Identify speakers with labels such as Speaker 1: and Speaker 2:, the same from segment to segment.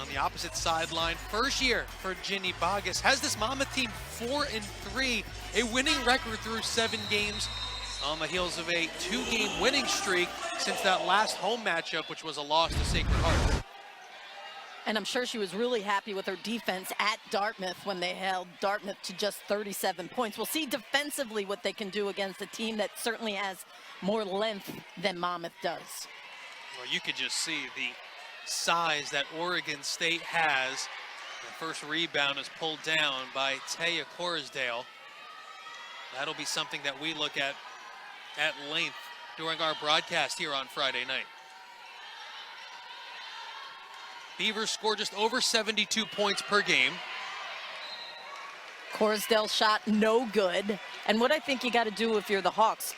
Speaker 1: on the opposite sideline. First year for Ginny Bogus. Has this Monmouth team 4-3, a winning record through 7 games on the heels of a 2-game winning streak since that last home matchup, which was a loss to Sacred Heart.
Speaker 2: And I'm sure she was really happy with her defense at Dartmouth when they held Dartmouth to just 37 points. We'll see defensively what they can do against a team that certainly has more length than Monmouth does.
Speaker 1: Well, you could just see the size that Oregon State has. The first rebound is pulled down by Taya Corisdale. That'll be something that we look at length during our broadcast here on Friday night. Beavers score just over 72 points per game.
Speaker 2: Corisdale shot no good. And what I think you got to do if you're the Hawks,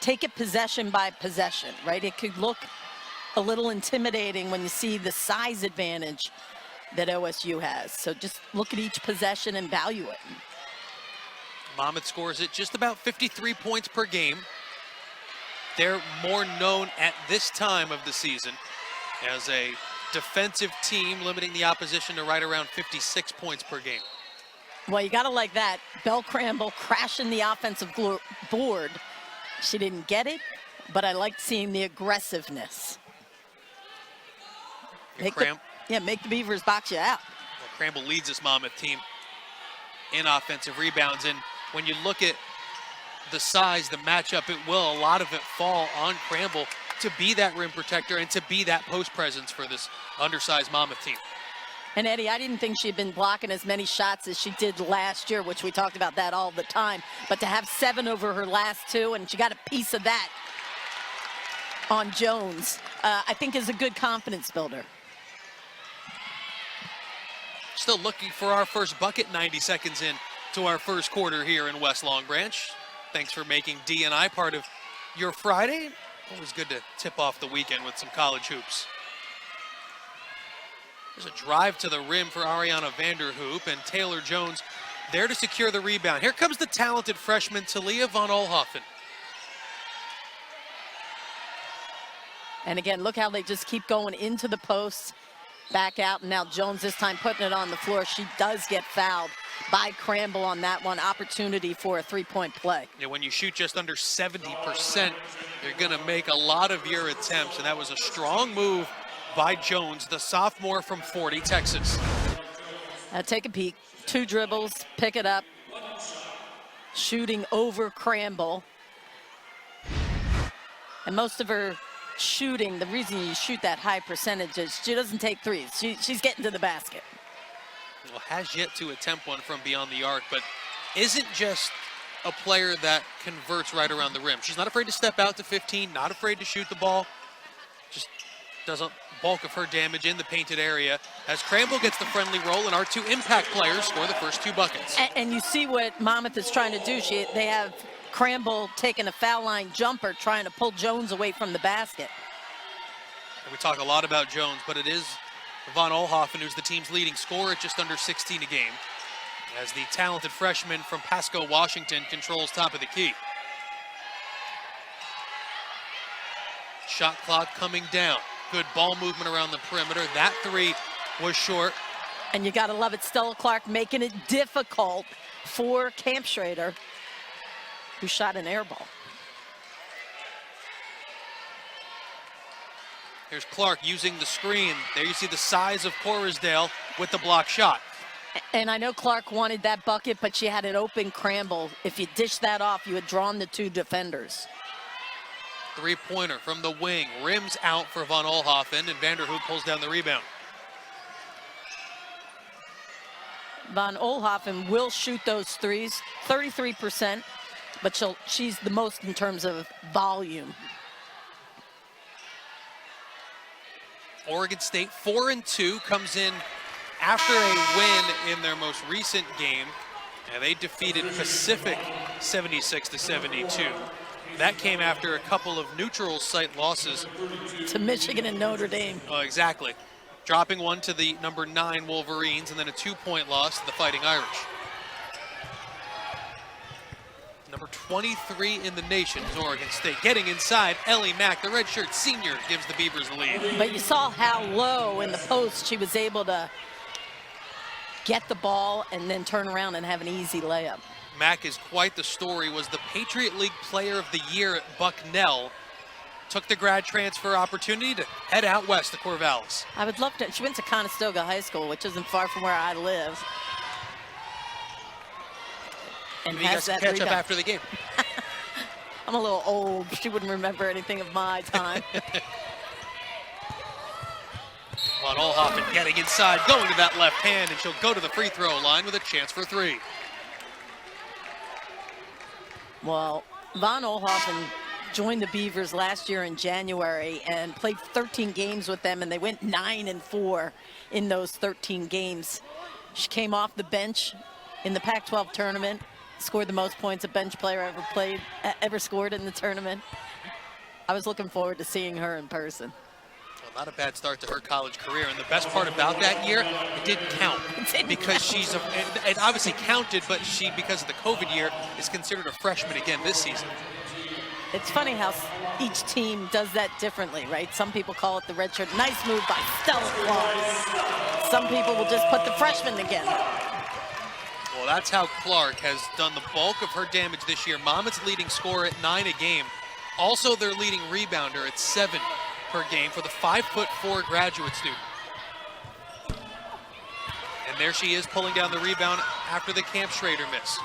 Speaker 2: take it possession by possession, right? It could look a little intimidating when you see the size advantage that OSU has. So just look at each possession and value it.
Speaker 1: Monmouth scores at just about 53 points per game. They're more known at this time of the season as a defensive team, limiting the opposition to right around 56 points per game.
Speaker 2: Well, you gotta like that. Belle Cramble crashing the offensive board. She didn't get it, but I liked seeing the aggressiveness. Make the Beavers box you out.
Speaker 1: Well, Cramble leads this Monmouth team in offensive rebounds, and when you look at the size, the matchup, a lot of it fall on Cramble to be that rim protector and to be that post presence for this undersized Monmouth team.
Speaker 2: And Eddie, I didn't think she'd been blocking as many shots as she did last year, which we talked about that all the time. But to have 7 over her last 2, and she got a piece of that on Jones, I think is a good confidence builder.
Speaker 1: Still looking for our first bucket 90 seconds in to our first quarter here in West Long Branch. Thanks for making D&I part of your Friday. Always good to tip off the weekend with some college hoops. There's a drive to the rim for Ariana Vanderhoop, and Taylor Jones there to secure the rebound. Here comes the talented freshman Talia von Olhoffen.
Speaker 2: And again, look how they just keep going into the post, back out, and now Jones this time putting it on the floor. She does get fouled by Cramble on that one. Opportunity for a 3-point play.
Speaker 1: Yeah, when you shoot just under 70%, you're going to make a lot of your attempts, and that was a strong move by Jones, the sophomore from 40, Texas.
Speaker 2: Now take a peek. 2 dribbles, pick it up. Shooting over Cramble. And most of her shooting, the reason you shoot that high percentage is she doesn't take threes. She's getting to the basket.
Speaker 1: Well, has yet to attempt one from beyond the arc, but isn't just a player that converts right around the rim. She's not afraid to step out to 15, not afraid to shoot the ball. Just does a bulk of her damage in the painted area as Cramble gets the friendly roll, and our 2 impact players score the first 2 buckets.
Speaker 2: And you see what Monmouth is trying to do. They have Cramble taking a foul line jumper, trying to pull Jones away from the basket.
Speaker 1: And we talk a lot about Jones, but it is von Olhoffen who's the team's leading scorer at just under 16 a game, as the talented freshman from Pasco, Washington controls top of the key. Shot clock coming down. Good ball movement around the perimeter. That 3 was short.
Speaker 2: And you gotta love it. Stella Clark making it difficult for Camp Schrader, who shot an air ball.
Speaker 1: Here's Clark using the screen. There you see the size of Corisdale with the block shot.
Speaker 2: And I know Clark wanted that bucket, but she had an open Cramble. If you dish that off, you had drawn the 2 defenders.
Speaker 1: 3-pointer from the wing. Rims out for von Olhoffen, and Vanderhoop pulls down the rebound.
Speaker 2: Von Olhoffen will shoot those threes, 33%, but she's the most in terms of volume.
Speaker 1: Oregon State 4-2 comes in after a win in their most recent game, and they defeated Pacific 76-72. That came after a couple of neutral site losses
Speaker 2: to Michigan and Notre Dame.
Speaker 1: Oh, exactly. Dropping one to the number 9 Wolverines, and then a 2-point loss to the Fighting Irish. Number 23 in the nation is Oregon State. Getting inside, Ellie Mack, the redshirt senior, gives the Beavers the lead.
Speaker 2: But you saw how low in the post she was able to get the ball and then turn around and have an easy layup.
Speaker 1: Mack is quite the story, was the Patriot League Player of the Year at Bucknell. Took the grad transfer opportunity to head out west to Corvallis.
Speaker 2: I would love to. She went to Conestoga High School, which isn't far from where I live. And
Speaker 1: you guys can catch up after the game.
Speaker 2: I'm a little old. She wouldn't remember anything of my time.
Speaker 1: Von Oelhoffen getting inside, going to that left hand, and she'll go to the free throw line with a chance for three.
Speaker 2: Well, Von Oelhoffen joined the Beavers last year in January and played 13 games with them, and they went 9-4 in those 13 games. She came off the bench in the Pac-12 tournament, scored the most points a bench player ever scored in the tournament. I was looking forward to seeing her in person.
Speaker 1: Well, not a bad start to her college career, and the best part about that year, it didn't count. Because she's it obviously counted, but she, because of the COVID year, is considered a freshman again this season.
Speaker 2: It's funny how each team does that differently, right? Some people call it the red shirt. Nice move by Stella Clark. Some people will just put the freshman together.
Speaker 1: Well, that's how Clark has done the bulk of her damage this year. Monmouth's leading scorer at 9 a game. Also their leading rebounder at 7 per game for the 5'4" graduate student. And there she is pulling down the rebound after the Camp Schrader miss.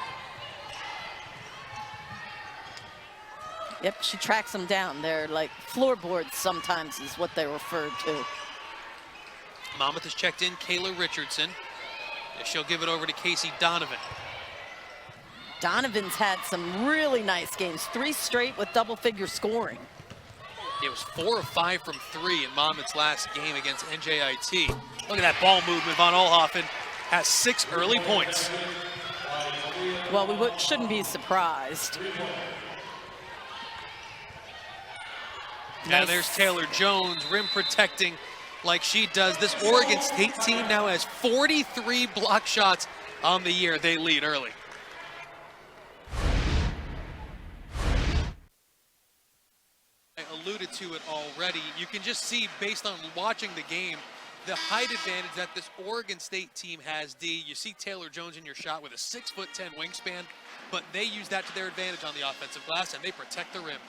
Speaker 2: Yep, she tracks them down. They're like floorboards sometimes is what they're referred to.
Speaker 1: Monmouth has checked in Kayla Richardson. She'll give it over to Casey Donovan.
Speaker 2: Donovan's had some really nice games, 3 straight with double-figure scoring.
Speaker 1: It was 4 of 5 from 3 in Monmouth's last game against NJIT. Look at that ball movement. Von Oelhoffen has 6 early points.
Speaker 2: Well, we shouldn't be surprised.
Speaker 1: And there's Taylor Jones, rim protecting like she does. This Oregon State team now has 43 block shots on the year. They lead early. I alluded to it already. You can just see, based on watching the game, the height advantage that this Oregon State team has, D. You see Taylor Jones in your shot with a 6'10" wingspan, but they use that to their advantage on the offensive glass, and they protect the rim.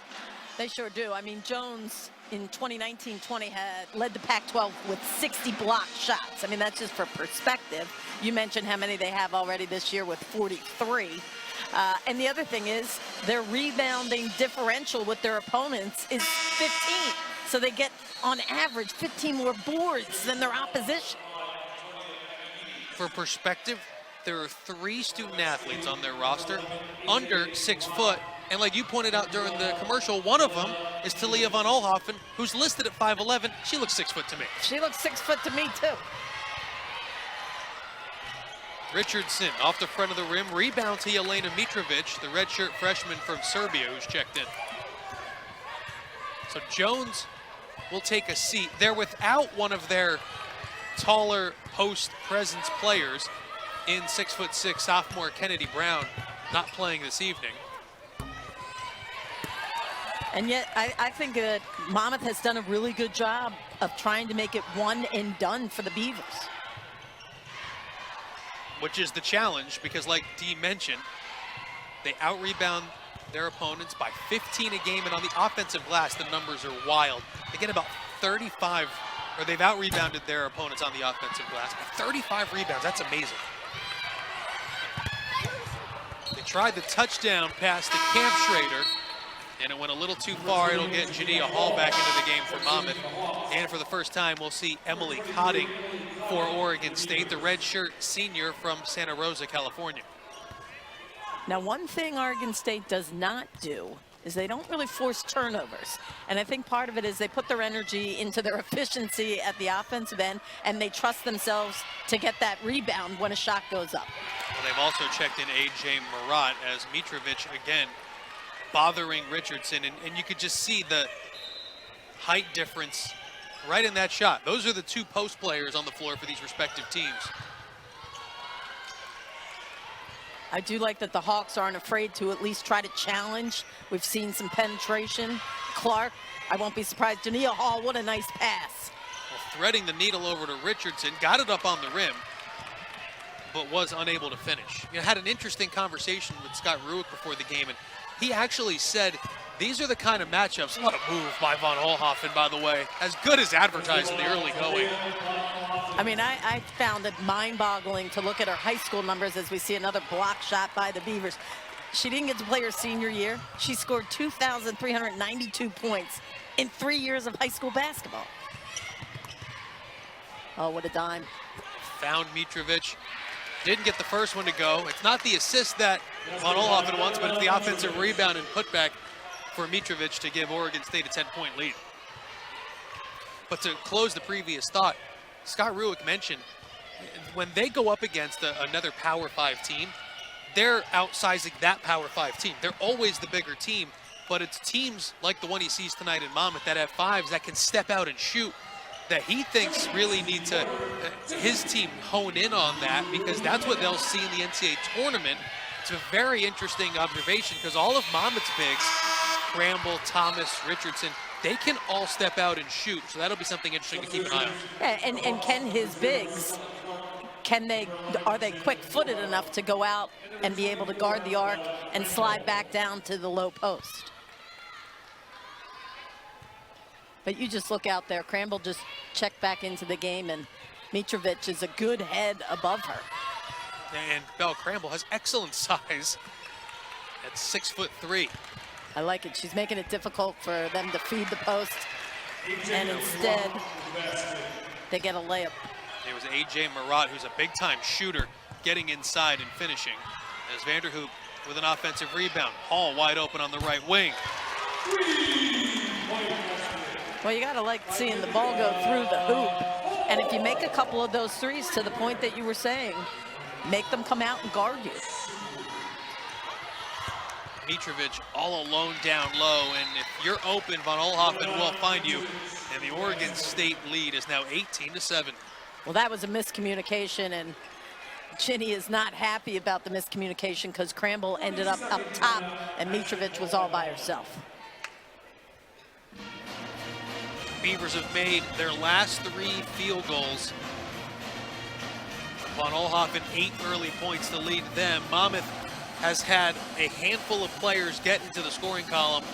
Speaker 2: They sure do. I mean, Jones in 2019-20 had led the Pac-12 with 60 block shots. I mean, that's just for perspective. You mentioned how many they have already this year with 43. And the other thing is their rebounding differential with their opponents is 15. So they get, on average, 15 more boards than their opposition.
Speaker 1: For perspective, there are 3 student athletes on their roster under 6 foot. And like you pointed out during the commercial, one of them is Talia Von Oelhoffen, who's listed at 5'11". She looks 6 foot to me.
Speaker 2: She looks 6 foot to me, too.
Speaker 1: Richardson off the front of the rim. Rebound to Jelena Mitrovic, the redshirt freshman from Serbia who's checked in. So Jones will take a seat. They're without one of their taller post presence players in 6'6" sophomore Kennedy Brown, not playing this evening.
Speaker 2: And yet, I think that Monmouth has done a really good job of trying to make it one and done for the Beavers.
Speaker 1: Which is the challenge, because like Dee mentioned, they out-rebound their opponents by 15 a game, and on the offensive glass, the numbers are wild. They get about 35, or they've out-rebounded their opponents on the offensive glass by 35 rebounds. That's amazing. They tried the touchdown pass to Camp Schrader, and it went a little too far. It'll get Jania Hall back into the game for Monmouth. And for the first time, we'll see Emily Cotting for Oregon State, the redshirt senior from Santa Rosa, California.
Speaker 2: Now, one thing Oregon State does not do is they don't really force turnovers. And I think part of it is they put their energy into their efficiency at the offensive end, and they trust themselves to get that rebound when a shot goes up.
Speaker 1: Well, they've also checked in A.J. Murat as Mitrovic, again, bothering Richardson. And you could just see the height difference right in that shot. Those are the 2 post players on the floor for these respective teams.
Speaker 2: I do like that the Hawks aren't afraid to at least try to challenge. We've seen some penetration. Clark, I won't be surprised. Jania Hall, what a nice pass.
Speaker 1: Well, threading the needle over to Richardson, got it up on the rim, but was unable to finish. You know, had an interesting conversation with Scott Ruick before the game, and he actually said these are the kind of matchups. What a move by Von Olhoffen, by the way. As good as advertised in the early going.
Speaker 2: I mean, I found it mind-boggling to look at her high school numbers as we see another block shot by the Beavers. She didn't get to play her senior year. She scored 2,392 points in 3 years of high school basketball. Oh, what a dime.
Speaker 1: Found Mitrovic. Didn't get the first one to go. It's not the assist that Von Olhoffen wants, but it's the offensive rebound and putback for Mitrovic to give Oregon State a 10-point lead. But to close the previous thought, Scott Ruick mentioned when they go up against another Power 5 team, they're outsizing that Power 5 team. They're always the bigger team, but it's teams like the one he sees tonight in Monmouth that have fives that can step out and shoot, that he thinks really need to, his team hone in on that, because that's what they'll see in the NCAA tournament. It's a very interesting observation because all of Monmouth's bigs, Cramble, Thomas, Richardson, they can all step out and shoot. So that'll be something interesting to keep an eye on.
Speaker 2: Yeah, and can his bigs, are they quick-footed enough to go out and be able to guard the arc and slide back down to the low post? But you just look out there. Cramble just checked back into the game, and Mitrovic is a good head above her.
Speaker 1: And Belle Cramble has excellent size at 6'3".
Speaker 2: I like it. She's making it difficult for them to feed the post, and instead they get a layup.
Speaker 1: It was A.J. Marat, who's a big-time shooter, getting inside and finishing. As Vanderhoop with an offensive rebound. Hall wide open on the right wing.
Speaker 2: Well, you got to like seeing the ball go through the hoop. And if you make a couple of those threes, to the point that you were saying, make them come out and guard you.
Speaker 1: Mitrovic all alone down low, and if you're open, Von Olhoffen will find you. And the Oregon State lead is now 18-7.
Speaker 2: Well, that was a miscommunication, and Ginny is not happy about the miscommunication because Cramble ended up top, and Mitrovic was all by herself.
Speaker 1: Beavers have made their last 3 field goals. Von Olhoffen 8 early points to lead them. Monmouth has had a handful of players get into the scoring column.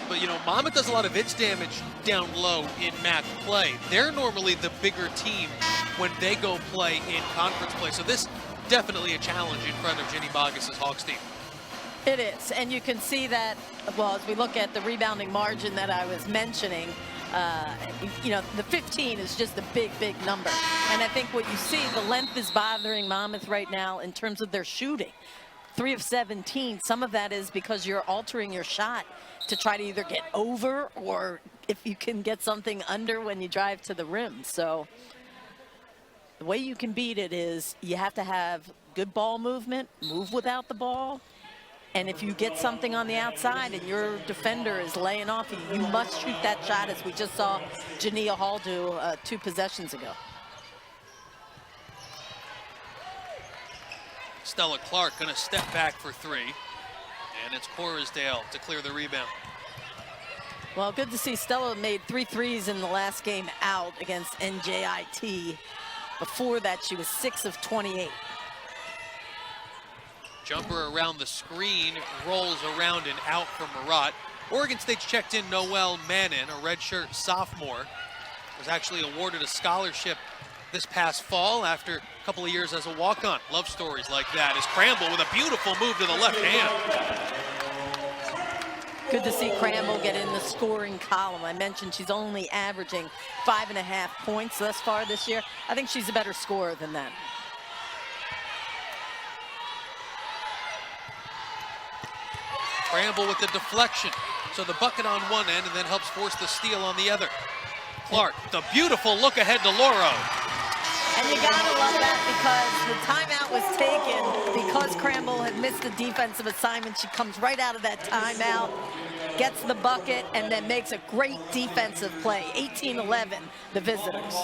Speaker 1: But, you know, Monmouth does a lot of its damage down low in match play. They're normally the bigger team when they go play in conference play. So this definitely a challenge in front of Ginny Boggess's Hawks team.
Speaker 2: It is, and you can see that, well, as we look at the rebounding margin that I was mentioning, you know, the 15 is just a big, big number. And I think what you see, the length is bothering Monmouth right now in terms of their shooting. 3 of 17, some of that is because you're altering your shot to try to either get over or if you can get something under when you drive to the rim. So the way you can beat it is you have to have good ball movement, move without the ball. And if you get something on the outside and your defender is laying off you, you must shoot that shot, as we just saw Jania Hall do 2 possessions ago.
Speaker 1: Stella Clark gonna step back for 3. And it's Corisdale to clear the rebound.
Speaker 2: Well, good to see Stella made 3 threes in the last game out against NJIT. Before that, she was 6 of 28.
Speaker 1: Jumper around the screen, rolls around and out from Marat. Oregon State's checked in Noelle Mannon, a redshirt sophomore. Was actually awarded a scholarship this past fall after a couple of years as a walk-on. Love stories like that. Is Cramble with a beautiful move to the left hand.
Speaker 2: Good to see Cramble get in the scoring column. I mentioned she's only averaging 5.5 points thus far this year. I think she's a better scorer than that.
Speaker 1: Cramble with the deflection. So the bucket on one end and then helps force the steal on the other. Clark, the beautiful look ahead to Loro.
Speaker 2: And you gotta love that because the timeout was taken because Cramble had missed the defensive assignment. She comes right out of that timeout, gets the bucket, and then makes a great defensive play. 18-11, the visitors.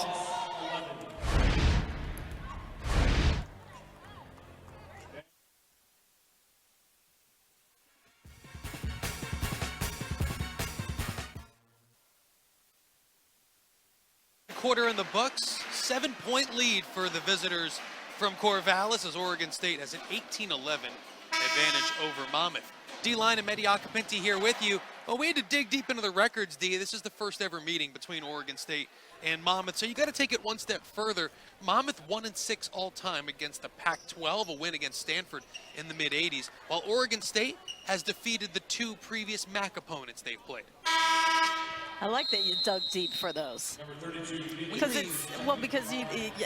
Speaker 1: quarter in the books. 7-point lead for the visitors from Corvallis as Oregon State has an 18-11 advantage over Monmouth. D-Line and Mehdi Akapinti here with you. Well, we had to dig deep into the records, D. This is the first ever meeting between Oregon State and Monmouth, so you got to take it one step further. Monmouth 1-6 all time against the Pac-12, a win against Stanford in the mid-'80s, while Oregon State has defeated the 2 previous MAC opponents they've played.
Speaker 2: I like that you dug deep for those. Because because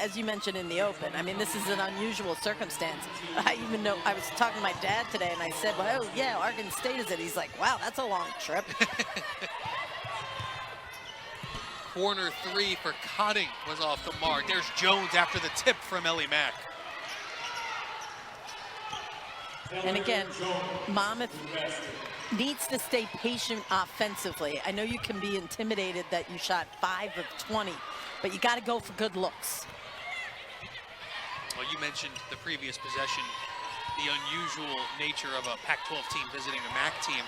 Speaker 2: as you mentioned in the open, I mean, this is an unusual circumstance. I even know, I was talking to my dad today and I said, well, oh yeah, Oregon State is it. He's like, wow, that's a long trip.
Speaker 1: Corner 3 for Cotting was off the mark. There's Jones after the tip from Ellie Mack.
Speaker 2: And again, Monmouth needs to stay patient offensively. I know you can be intimidated that you shot 5 of 20, but you got to go for good looks.
Speaker 1: Well, you mentioned the previous possession, the unusual nature of a Pac-12 team visiting a MAC team.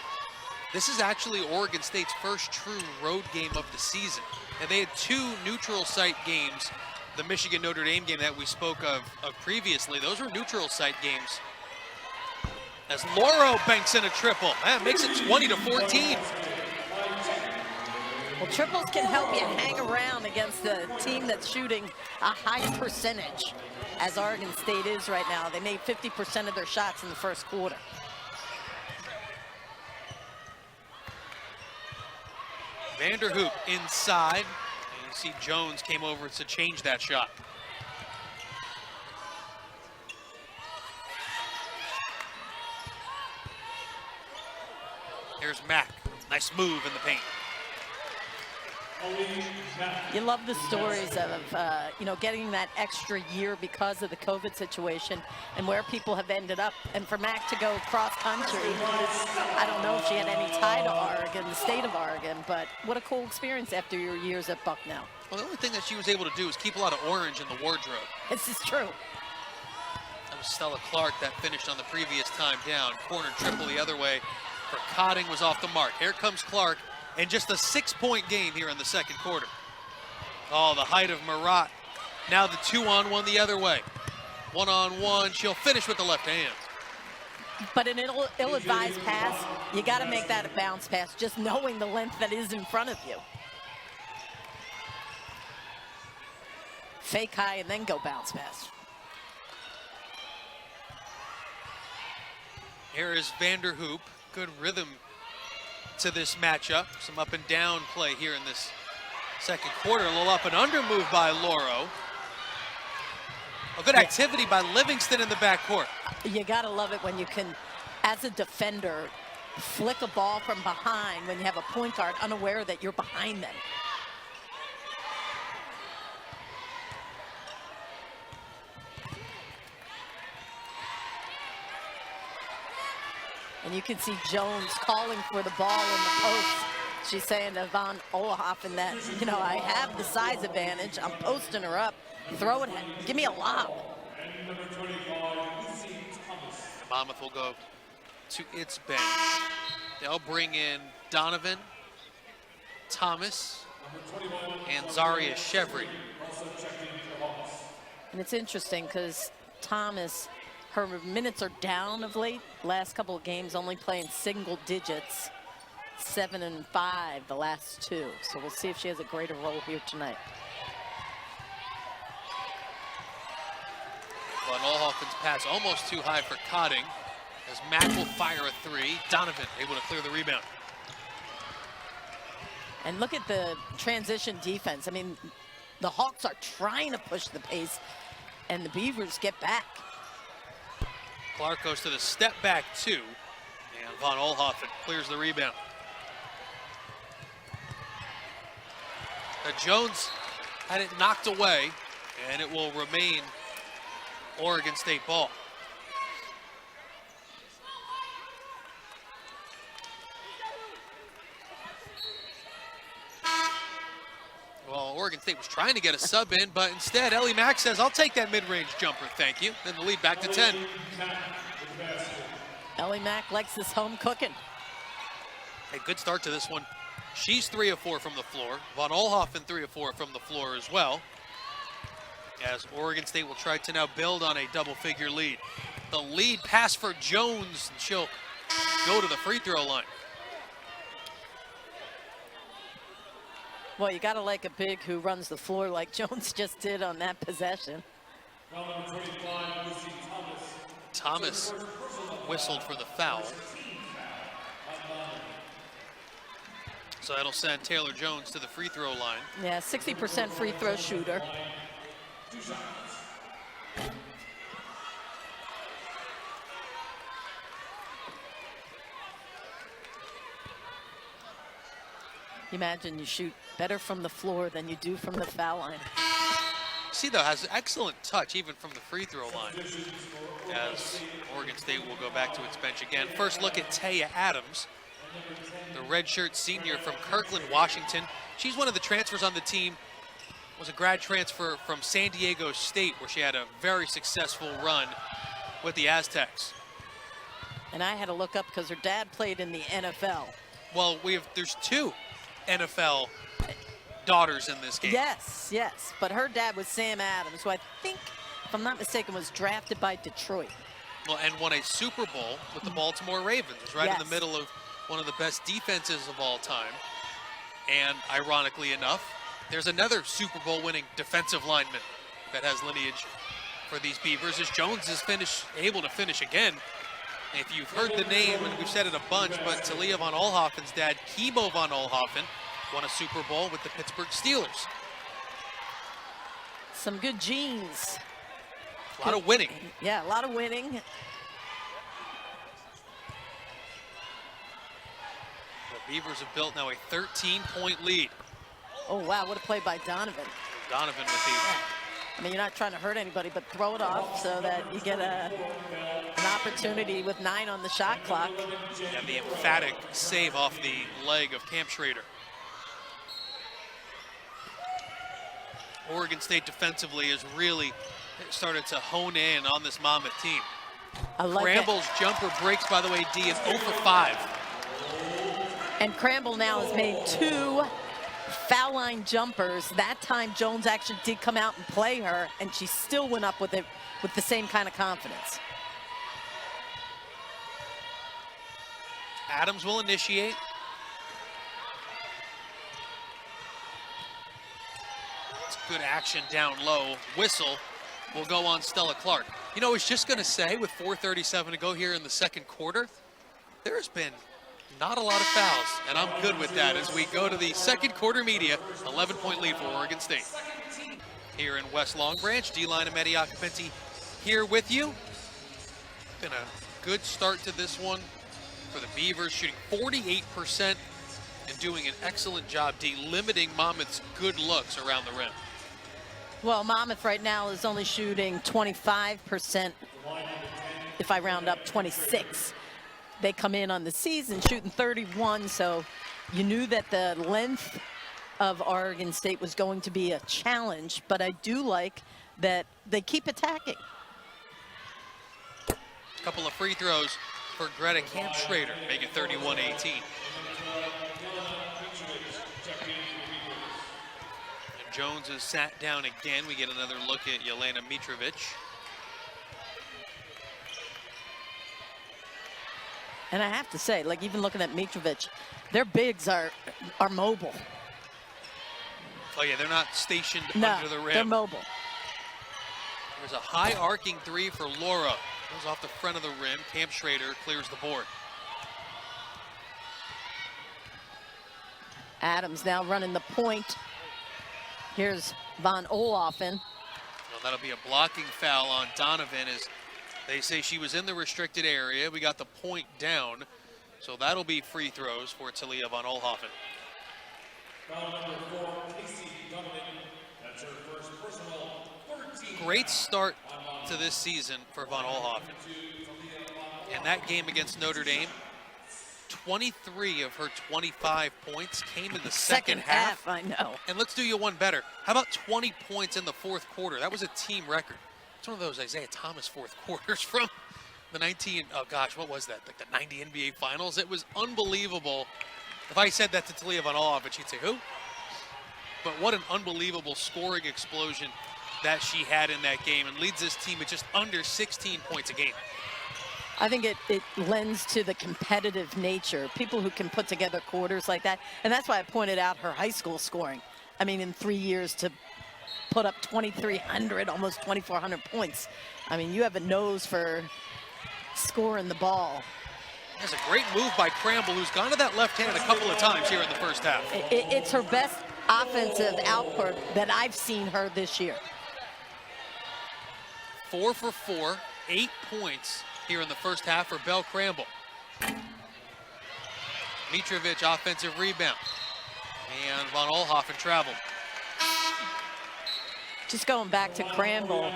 Speaker 1: This is actually Oregon State's first true road game of the season. And they had 2 neutral site games, the Michigan-Notre Dame game that we spoke of previously. Those were neutral site games. As Loro banks in a triple, that makes it 20-14.
Speaker 2: Well, triples can help you hang around against a team that's shooting a high percentage, as Oregon State is right now. They made 50% of their shots in the first quarter.
Speaker 1: Vanderhoop inside, and you see Jones came over to change that shot. Here's Mack. Nice move in the paint.
Speaker 2: You love the stories of, getting that extra year because of the COVID situation and where people have ended up. And for Mack to go cross country, I don't know if she had any tie to Oregon, the state of Oregon, but what a cool experience after your years at Bucknell.
Speaker 1: Well, the only thing that she was able to do is keep a lot of orange in the wardrobe.
Speaker 2: This is true.
Speaker 1: That was Stella Clark that finished on the previous time down. Corner triple the other way for Cotting was off the mark. Here comes Clark, and just a 6-point game here in the second quarter. Oh, the height of Marat. Now the 2-on-1 the other way. 1-on-1, she'll finish with the left hand.
Speaker 2: But an ill-advised pass, you got to make that a bounce pass, just knowing the length that is in front of you. Fake high and then go bounce pass.
Speaker 1: Here is Vanderhoop. Good rhythm to this matchup. Some up and down play here in this second quarter. A little up and under move by Loro. A good activity by Livingston in the backcourt.
Speaker 2: You gotta love it when you can, as a defender, flick a ball from behind when you have a point guard unaware that you're behind them. And you can see Jones calling for the ball in the post. She's saying to Von Olenhoffen that, I have the size advantage. I'm posting her up. Throw it, give me a lob.
Speaker 1: Monmouth will go to its bench. They'll bring in Donovan, Thomas, and Zaria Chevry.
Speaker 2: And it's interesting because Thomas, her minutes are down of late. Last couple of games only playing single digits, 7 and 5 the last 2. So we'll see if she has a greater role here tonight.
Speaker 1: Von Olenhoffen's pass almost too high for Cotting as Mack will fire a 3. Donovan able to clear the rebound.
Speaker 2: And look at the transition defense. I mean, the Hawks are trying to push the pace and the Beavers get back.
Speaker 1: Clark goes to the step back 2, and Von Olenhoffen clears the rebound. Jones had it knocked away, and it will remain Oregon State ball. Well, Oregon State was trying to get a sub in, but instead Ellie Mack says, I'll take that mid-range jumper, thank you. Then the lead back to 10.
Speaker 2: Ellie Mack likes this home cooking.
Speaker 1: Hey, good start to this one. She's 3 of 4 from the floor. Von Oelhoffen 3 of 4 from the floor as well. As Oregon State will try to now build on a double-figure lead. The lead pass for Jones, and she'll go to the free throw line.
Speaker 2: Well, you got to like a big who runs the floor like Jones just did on that possession.
Speaker 1: Thomas whistled for the foul. So that'll send Taylor Jones to the free throw line.
Speaker 2: Yeah, 60% free throw shooter. Imagine you shoot better from the floor than you do from the foul line.
Speaker 1: See, though, has excellent touch even from the free throw line. As Oregon State will go back to its bench again. First look at Taya Adams, the redshirt senior from Kirkland, Washington. She's one of the transfers on the team. Was a grad transfer from San Diego State, where she had a very successful run with the Aztecs.
Speaker 2: And I had to look up because her dad played in the NFL.
Speaker 1: Well, there's 2 NFL daughters in this game.
Speaker 2: Yes, yes. But her dad was Sam Adams, who I think, if I'm not mistaken, was drafted by Detroit.
Speaker 1: Well, and won a Super Bowl with the Baltimore Ravens. Was right in the middle of one of the best defenses of all time. And ironically enough, there's another Super Bowl winning defensive lineman that has lineage for these Beavers, as Jones is able to finish again. If you've heard the name, and we've said it a bunch, but Talia von Oelhoffen's dad, Kimo von Oelhoffen, won a Super Bowl with the Pittsburgh Steelers.
Speaker 2: Some good genes.
Speaker 1: A lot of winning.
Speaker 2: Yeah, a lot of winning.
Speaker 1: The Beavers have built now a 13-point lead.
Speaker 2: Oh, wow, what a play by Donovan.
Speaker 1: Donovan with the...
Speaker 2: I mean, you're not trying to hurt anybody, but throw it off so that you get an opportunity with 9 on the shot clock.
Speaker 1: And the emphatic save off the leg of Cam Schrader. Oregon State defensively has really started to hone in on this Monmouth team.
Speaker 2: I like
Speaker 1: Cramble's jumper breaks, by the way, D is 0 for 5.
Speaker 2: And Cramble now has made 2 foul line jumpers. That time Jones actually did come out and play her, and she still went up with it with the same kind of confidence.
Speaker 1: Adams will initiate. It's good action down low. Whistle will go on Stella Clark. You know, I was just going to say, with 4:37 to go here in the second quarter, there's been not a lot of fouls, and I'm good with that as we go to the second quarter media. 11-point lead for Oregon State. Here in West Long Branch, D-Line and Medi Acapenti here with you. Been a good start to this one for the Beavers, shooting 48% and doing an excellent job delimiting Monmouth's good looks around the rim.
Speaker 2: Well, Monmouth right now is only shooting 25%, if I round up 26. They come in on the season shooting 31, so you knew that the length of Oregon State was going to be a challenge, but I do like that they keep attacking.
Speaker 1: A couple of free throws for Greta Camp Schrader, make it 31-18. And Jones is sat down again. We get another look at Jelena Mitrovic.
Speaker 2: And I have to say, like, even looking at Mitrovic, their bigs are mobile.
Speaker 1: Oh yeah, they're not stationed under the rim.
Speaker 2: They're mobile.
Speaker 1: There's a high arcing 3 for Laura. Goes off the front of the rim. Camp Schrader clears the board.
Speaker 2: Adams now running the point. Here's von Oelhoffen.
Speaker 1: Well, that'll be a blocking foul on Donovan, as they say she was in the restricted area. We got the point down, so that'll be free throws for Talia von Oelhoffen. Great start to this season for von Oelhoffen. In that game against Notre Dame, 23 of her 25 points came in the second half.
Speaker 2: I know.
Speaker 1: And let's do you one better. How about 20 points in the fourth quarter? That was a team record. It's one of those Isaiah Thomas fourth quarters from the what was that? Like the 90 NBA Finals. It was unbelievable If I said that to Talia Von Olive, she'd say, who? But what an unbelievable scoring explosion that she had in that game, and leads this team at just under 16 points a game.
Speaker 2: I think it lends to the competitive nature. People who can put together quarters like that. And that's why I pointed out her high school scoring. I mean, in 3 years to put up 2,300, almost 2,400 points. I mean, you have a nose for scoring the ball.
Speaker 1: That's a great move by Cramble, who's gone to that left hand a couple of times here in the first half.
Speaker 2: It's her best offensive output that I've seen her this year.
Speaker 1: 4 for 4, 8 points here in the first half for Belle Cramble. Mitrovic offensive rebound. And Von Oelhoffen traveled.
Speaker 2: Just going back to Cramble,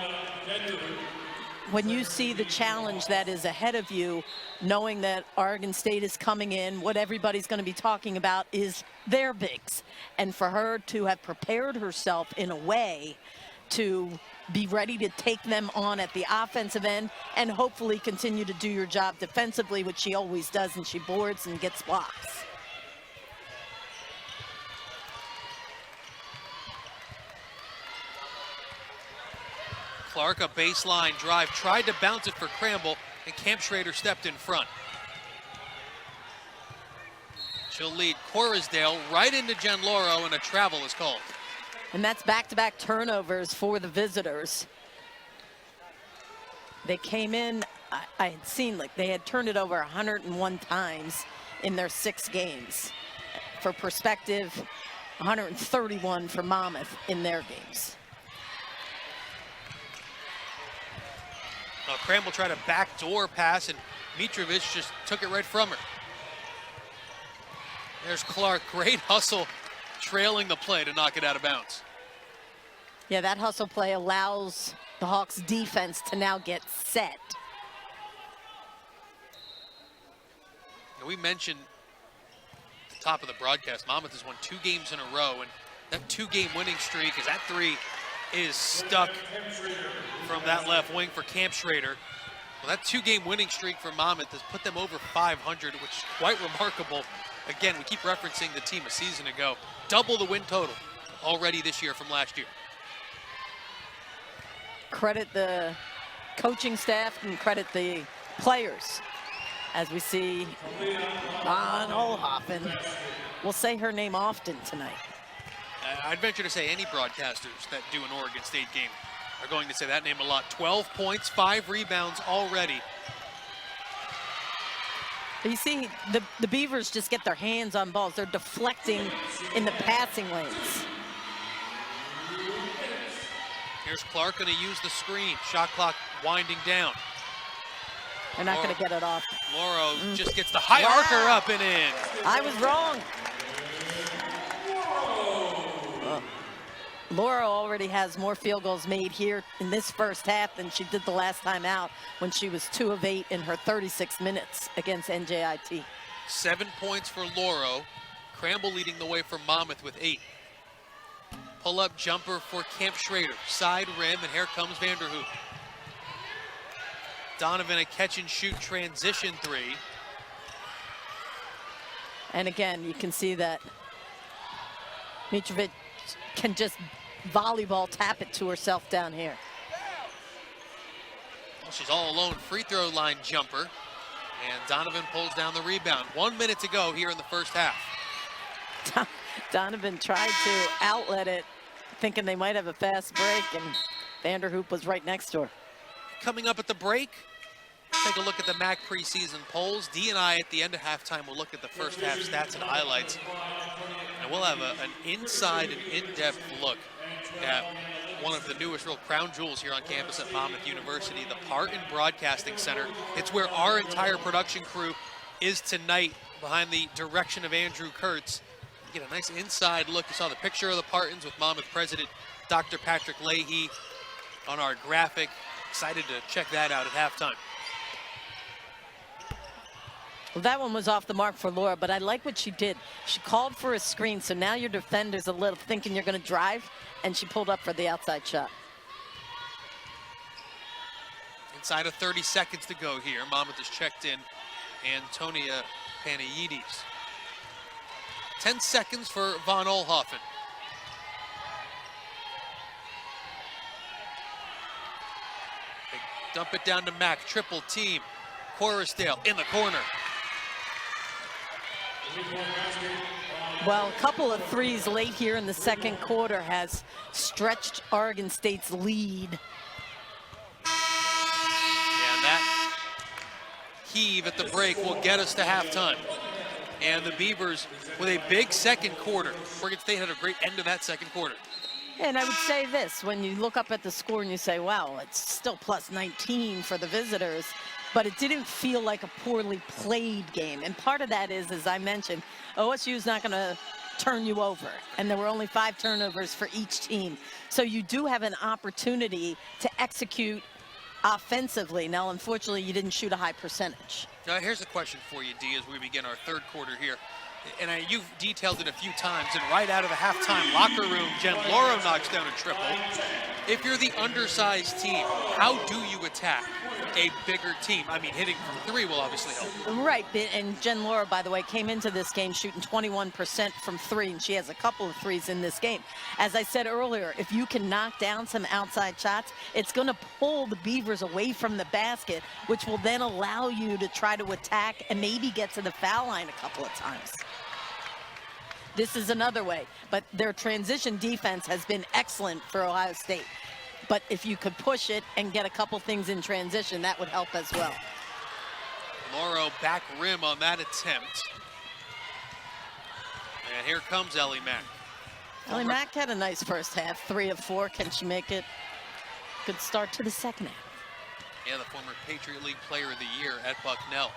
Speaker 2: when you see the challenge that is ahead of you, knowing that Oregon State is coming in, what everybody's going to be talking about is their bigs. And for her to have prepared herself in a way to be ready to take them on at the offensive end and hopefully continue to do your job defensively, which she always does, and she boards and gets blocks.
Speaker 1: Clark, a baseline drive, tried to bounce it for Cramble, and Camp Schrader stepped in front. She'll lead Corrisdale right into Jen Lauro, and a travel is called.
Speaker 2: And that's back-to-back turnovers for the visitors. They came in, I had seen, like they had turned it over 101 times in their 6 games. For perspective, 131 for Monmouth in their games.
Speaker 1: Cramble tried a backdoor pass, and Mitrovic just took it right from her. There's Clark, great hustle, trailing the play to knock it out of bounds.
Speaker 2: Yeah, that hustle play allows the Hawks defense to now get set.
Speaker 1: We mentioned at the top of the broadcast, Monmouth has won 2 games in a row, and that 2-game winning streak, as that 3 is stuck from that left wing for Camp Schrader. Well, that 2-game winning streak for Monmouth has put them over 500, which is quite remarkable. Again, we keep referencing the team a season ago. Double the win total already this year from last year.
Speaker 2: Credit the coaching staff and credit the players. As we see Von Oelhoffen. We'll say her name often tonight.
Speaker 1: I'd venture to say any broadcasters that do an Oregon State game are going to say that name a lot. 12 points, 5 rebounds already.
Speaker 2: But you see, the Beavers just get their hands on balls. They're deflecting in the passing lanes.
Speaker 1: Here's Clark going to use the screen. Shot clock winding down.
Speaker 2: They're not going to get it off.
Speaker 1: Lauro just gets the high arcer up and in.
Speaker 2: I was wrong. Laura already has more field goals made here in this first half than she did the last time out when she was 2 of 8 in her 36 minutes against NJIT.
Speaker 1: 7 points for Lauro. Cramble leading the way for Monmouth with 8. Pull-up jumper for Camp Schrader. Side rim, and here comes Vanderhoop. Donovan, a catch-and-shoot transition 3.
Speaker 2: And again, you can see that Mitrovic can just volleyball tap it to herself down here.
Speaker 1: Well, she's all alone. Free throw line jumper. And Donovan pulls down the rebound. 1 minute to go here in the first half.
Speaker 2: Donovan tried to outlet it, thinking they might have a fast break, and Vanderhoop was right next to her.
Speaker 1: Coming up at the break, take a look at the MAC preseason polls. Dee and I, at the end of halftime, will look at the first half stats and highlights. And we'll have an inside and in-depth look at one of the newest real crown jewels here on campus at Monmouth University, the Parton Broadcasting Center. It's where our entire production crew is tonight, behind the direction of Andrew Kurtz. You get a nice inside look. You saw the picture of the Partons with Monmouth President Dr. Patrick Leahy on our graphic. Excited to check that out at halftime.
Speaker 2: Well, that one was off the mark for Laura, but I like what she did. She called for a screen, so now your defender's a little thinking you're going to drive, and she pulled up for the outside shot.
Speaker 1: Inside of 30 seconds to go here. Monmouth has checked in Antonia Panayides. 10 seconds for von Oelhoffen. They dump it down to Mack, triple team. Coruscant in the corner.
Speaker 2: Well, a couple of threes late here in the second quarter has stretched Oregon State's lead.
Speaker 1: And that heave at the break will get us to halftime. And the Beavers with a big second quarter. Oregon State had a great end of that second quarter.
Speaker 2: And I would say this, when you look up at the score and you say, wow, it's still plus 19 for the visitors, but it didn't feel like a poorly played game. And part of that is, as I mentioned, OSU is not going to turn you over. And there were only 5 turnovers for each team. So you do have an opportunity to execute offensively. Now, unfortunately, you didn't shoot a high percentage.
Speaker 1: Now, here's a question for you, Dee, as we begin our third quarter here. And you've detailed it a few times, and right out of the halftime locker room, Jen Lauro knocks down a triple. If you're the undersized team, how do you attack a bigger team? I mean, hitting from 3 will obviously help.
Speaker 2: Right, and Jen Lauro, by the way, came into this game shooting 21% from 3, and she has a couple of threes in this game. As I said earlier, if you can knock down some outside shots, it's going to pull the Beavers away from the basket, which will then allow you to try to attack and maybe get to the foul line a couple of times. This is another way, but their transition defense has been excellent for Ohio State. But if you could push it and get a couple things in transition, that would help as well.
Speaker 1: Lauro back rim on that attempt. And here comes Ellie Mack.
Speaker 2: Ellie Mack had a nice first half, 3 of 4. Can she make it? Good start to the second half.
Speaker 1: Yeah, the former Patriot League Player of the Year at Bucknell.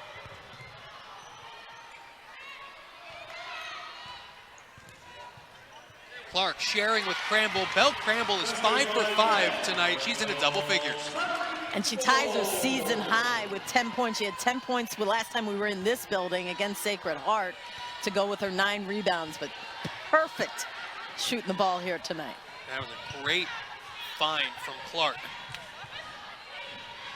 Speaker 1: Clark sharing with Cramble. Belle Cramble is 5 for 5 tonight. She's into double figures.
Speaker 2: And she ties her season high with 10 points. She had 10 points the last time we were in this building against Sacred Heart to go with her 9 rebounds, but perfect shooting the ball here tonight.
Speaker 1: That was a great find from Clark.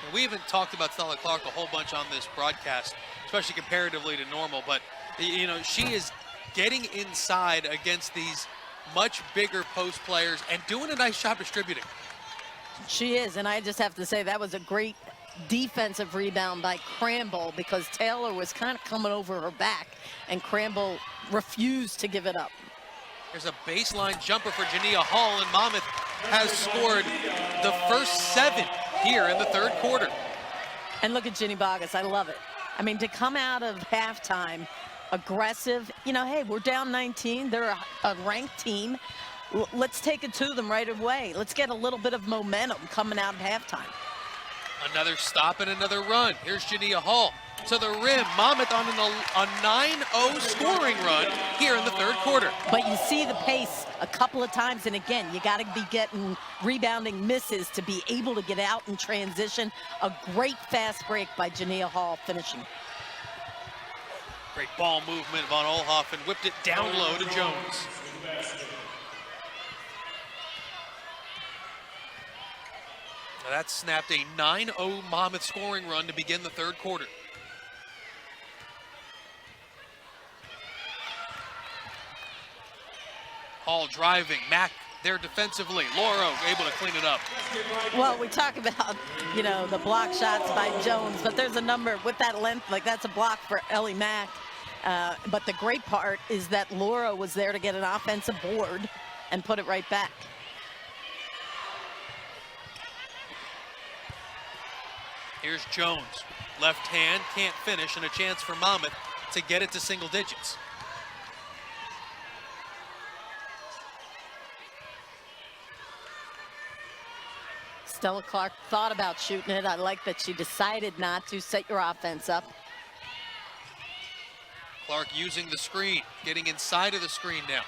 Speaker 1: And we haven't talked about Stella Clark a whole bunch on this broadcast, especially comparatively to normal, but you know, she is getting inside against these much bigger post players and doing a nice job distributing.
Speaker 2: She is, and I just have to say that was a great defensive rebound by Cramble, because Taylor was kind of coming over her back and Cramble refused to give it up.
Speaker 1: There's a baseline jumper for Jania Hall, and Monmouth has scored the first 7 here in the third quarter.
Speaker 2: And look at Ginny Bogus, I love it. I mean, to come out of halftime aggressive, you know, hey, we're down 19, they're a ranked team. Let's take it to them right away. Let's get a little bit of momentum coming out of halftime.
Speaker 1: Another stop and another run. Here's Jania Hall to the rim. Monmouth on a 9-0 scoring run here in the third quarter.
Speaker 2: But you see the pace a couple of times, and again, you got to be getting rebounding misses to be able to get out in transition. A great fast break by Jania Hall finishing.
Speaker 1: Great ball movement. Von Oelhoffen whipped it down low to Jones. Now that snapped a 9-0 Monmouth scoring run to begin the third quarter. Hall driving, Mack there defensively. Lauro able to clean it up.
Speaker 2: Well, we talk about, you know, the block shots by Jones, but there's a number with that length, like that's a block for Ellie Mack. But the great part is that Laura was there to get an offensive board and put it right back.
Speaker 1: Here's Jones, left hand, can't finish, and a chance for Monmouth to get it to single digits.
Speaker 2: Stella Clark thought about shooting it. I like that she decided not to. Set your offense up.
Speaker 1: Clark using the screen, getting inside of the screen now.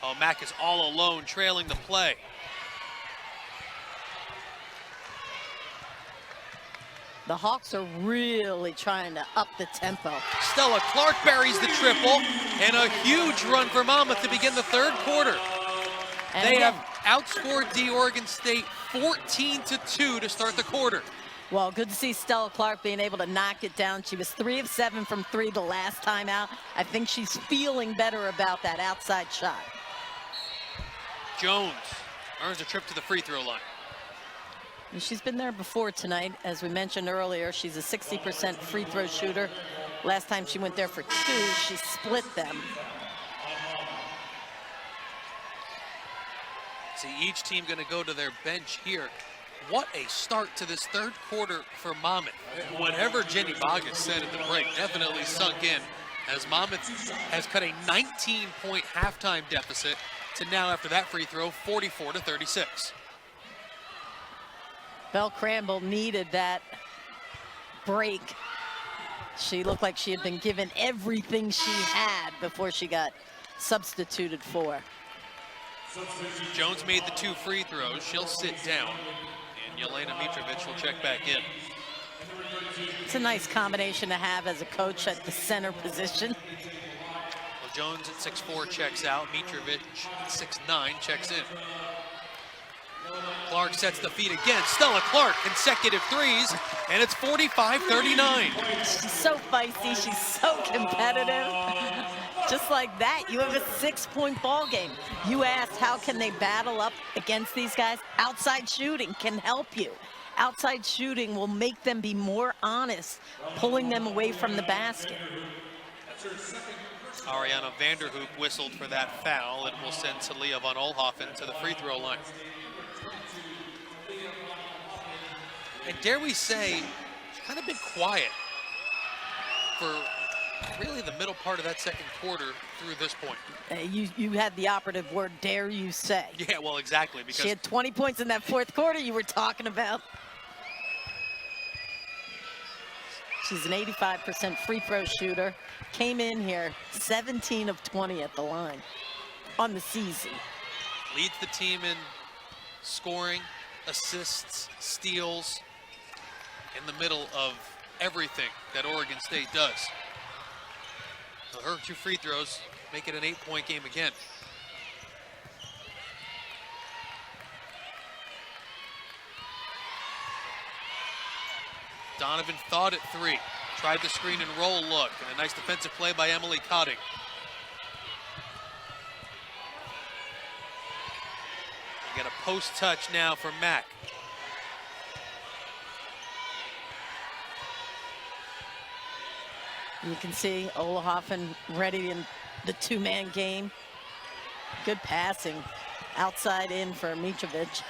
Speaker 1: Oh, Mack is all alone, trailing the play.
Speaker 2: The Hawks are really trying to up the tempo.
Speaker 1: Stella Clark buries the triple, and a huge run for Monmouth to begin the third quarter.
Speaker 2: And
Speaker 1: they
Speaker 2: again,
Speaker 1: have outscored Oregon State 14-2 to start the quarter.
Speaker 2: Well, good to see Stella Clark being able to knock it down. She was 3 of 7 from 3 the last time out. I think she's feeling better about that outside shot.
Speaker 1: Jones earns a trip to the free throw line.
Speaker 2: And she's been there before tonight. As we mentioned earlier, she's a 60% free throw shooter. Last time she went there for 2, she split them.
Speaker 1: See, each team going to go to their bench here. What a start to this third quarter for Monmouth. Whatever Jenny Bogus said at the break definitely sunk in, as Monmouth has cut a 19-point halftime deficit to now, after that free throw, 44-36.
Speaker 2: Belle Cramble needed that break. She looked like she had been given everything she had before she got substituted for.
Speaker 1: Jones made the 2 free throws. She'll sit down, and Yelena Mitrovic will check back in.
Speaker 2: It's a nice combination to have as a coach at the center position.
Speaker 1: Well, Jones at 6'4" checks out. Mitrovic at 6'9" checks in. Clark sets the feed again. Stella Clark, consecutive threes, and it's 45-39.
Speaker 2: She's so feisty. She's so competitive. Just like that, you have a 6-point ball game. You asked how can they battle up against these guys? Outside shooting can help you. Outside shooting will make them be more honest, pulling them away from the basket.
Speaker 1: Ariana Vanderhoop whistled for that foul and will send Talia von Oelhoffen to the free throw line. And dare we say, she's kind of been quiet for really the middle part of that second quarter through this point.
Speaker 2: You had the operative word, dare you say.
Speaker 1: Yeah, well, exactly. Because
Speaker 2: she had 20 points in that fourth quarter you were talking about. She's an 85% free throw shooter. Came in here 17 of 20 at the line on the season.
Speaker 1: Leads the team in scoring, assists, steals, in the middle of everything that Oregon State does. So her 2 free throws make it an 8-point game again. Donovan thought at 3. Tried the screen and roll look, and a nice defensive play by Emily Cotting. We get a post touch now from Mack.
Speaker 2: You can see Oelhoffen ready in the 2-man game. Good passing. Outside in for Mitrovic.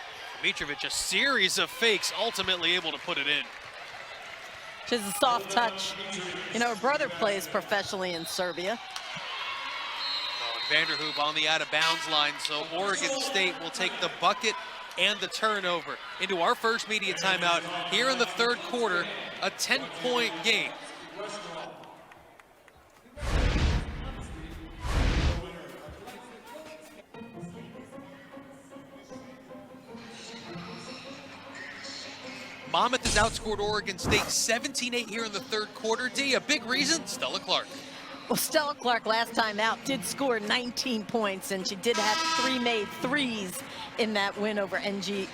Speaker 1: Mitrovic, a series of fakes, ultimately able to put it in.
Speaker 2: She has a soft touch. You know, her brother plays professionally in Serbia.
Speaker 1: Vanderhoop on the out-of-bounds line, so Oregon State will take the bucket and the turnover into our first media timeout here in the third quarter, a 10-point game. Monmouth has outscored Oregon State 17-8 here in the third quarter. D, a big reason, Stella Clark.
Speaker 2: Well, Stella Clark last time out did score 19 points, and she did have 3 made threes in that win over NJIT,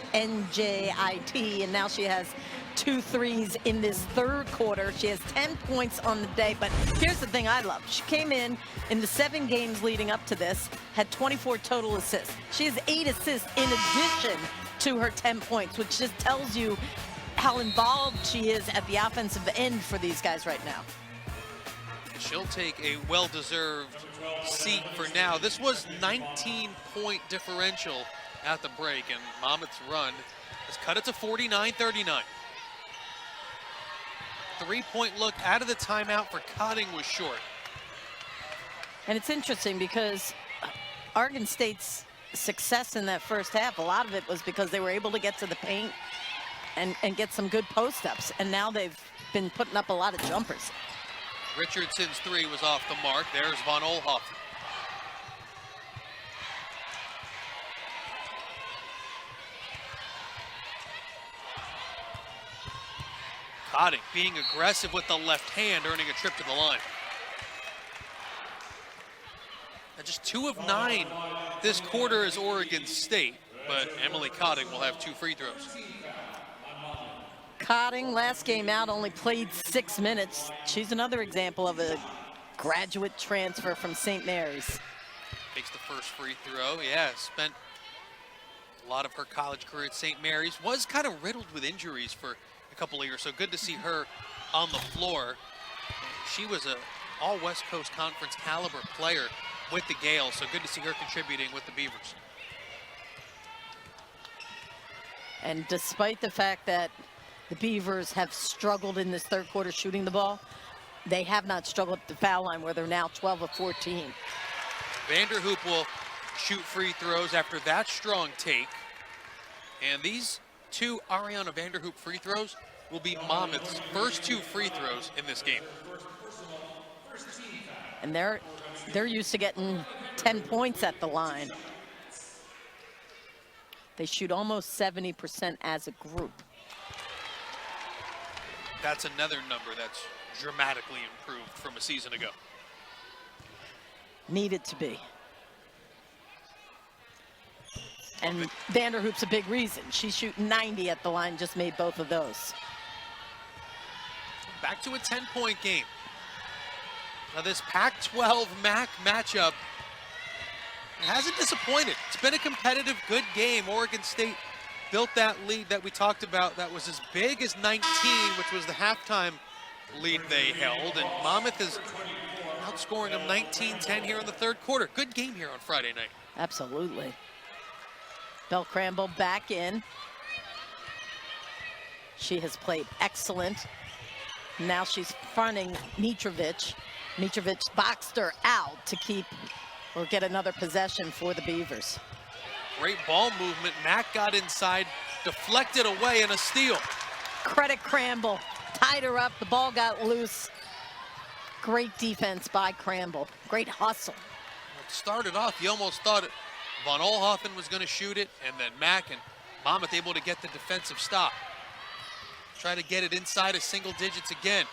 Speaker 2: and now she has 2 threes in this third quarter. She has 10 points on the day, but here's the thing I love. She came in the 7 games leading up to this, had 24 total assists. She has 8 assists in addition to her 10 points, which just tells you how involved she is at the offensive end for these guys right now.
Speaker 1: She'll take a well-deserved seat for now. This was 19-point differential at the break, and Monmouth's run has cut it to 49-39. 3-point look out of the timeout for Cotting was short.
Speaker 2: And it's interesting because Oregon State's success in that first half, a lot of it was because they were able to get to the paint and get some good post-ups, and now they've been putting up a lot of jumpers.
Speaker 1: Richardson's 3 was off the mark. There's von Oelhoffen. Cotting being aggressive with the left hand, earning a trip to the line. And just 2 of 9 this quarter is Oregon State, but Emily Cotting will have 2 free throws.
Speaker 2: Cotting, last game out, only played 6 minutes. She's another example of a graduate transfer from St. Mary's.
Speaker 1: Takes the first free throw. Yeah, spent a lot of her college career at St. Mary's. Was kind of riddled with injuries for a couple of years, so good to see her on the floor. She was a all West Coast Conference caliber player with the Gales, so good to see her contributing with the Beavers.
Speaker 2: And despite the fact that the Beavers have struggled in this third quarter shooting the ball, they have not struggled at the foul line, where they're now 12 of 14.
Speaker 1: Vanderhoop will shoot free throws after that strong take. And these two Ariana Vanderhoop free throws will be Monmouth's first 2 free throws in this game.
Speaker 2: And they're used to getting 10 points at the line. They shoot almost 70% as a group.
Speaker 1: That's another number that's dramatically improved from a season ago.
Speaker 2: Needed to be. And Vanderhoop's a big reason. She's shooting 90 at the line, just made both of those.
Speaker 1: Back to a 10-point game. Now this Pac-12 MAC matchup hasn't disappointed. It's been a competitive, good game. Oregon State built that lead that we talked about that was as big as 19, which was the halftime lead they held. And Monmouth is outscoring them 19-10 here in the third quarter. Good game here on Friday night.
Speaker 2: Absolutely. Belle Cramble back in. She has played excellent. Now she's fronting Mitrovic. Mitrovic boxed her out to keep or get another possession for the Beavers.
Speaker 1: Great ball movement. Mack got inside, deflected away, and a steal.
Speaker 2: Credit Cramble. Tied her up. The ball got loose. Great defense by Cramble. Great hustle.
Speaker 1: It started off, you almost thought Von Oelhoffen was going to shoot it, and then Mack and Monmouth able to get the defensive stop. Try to get it inside of single digits again.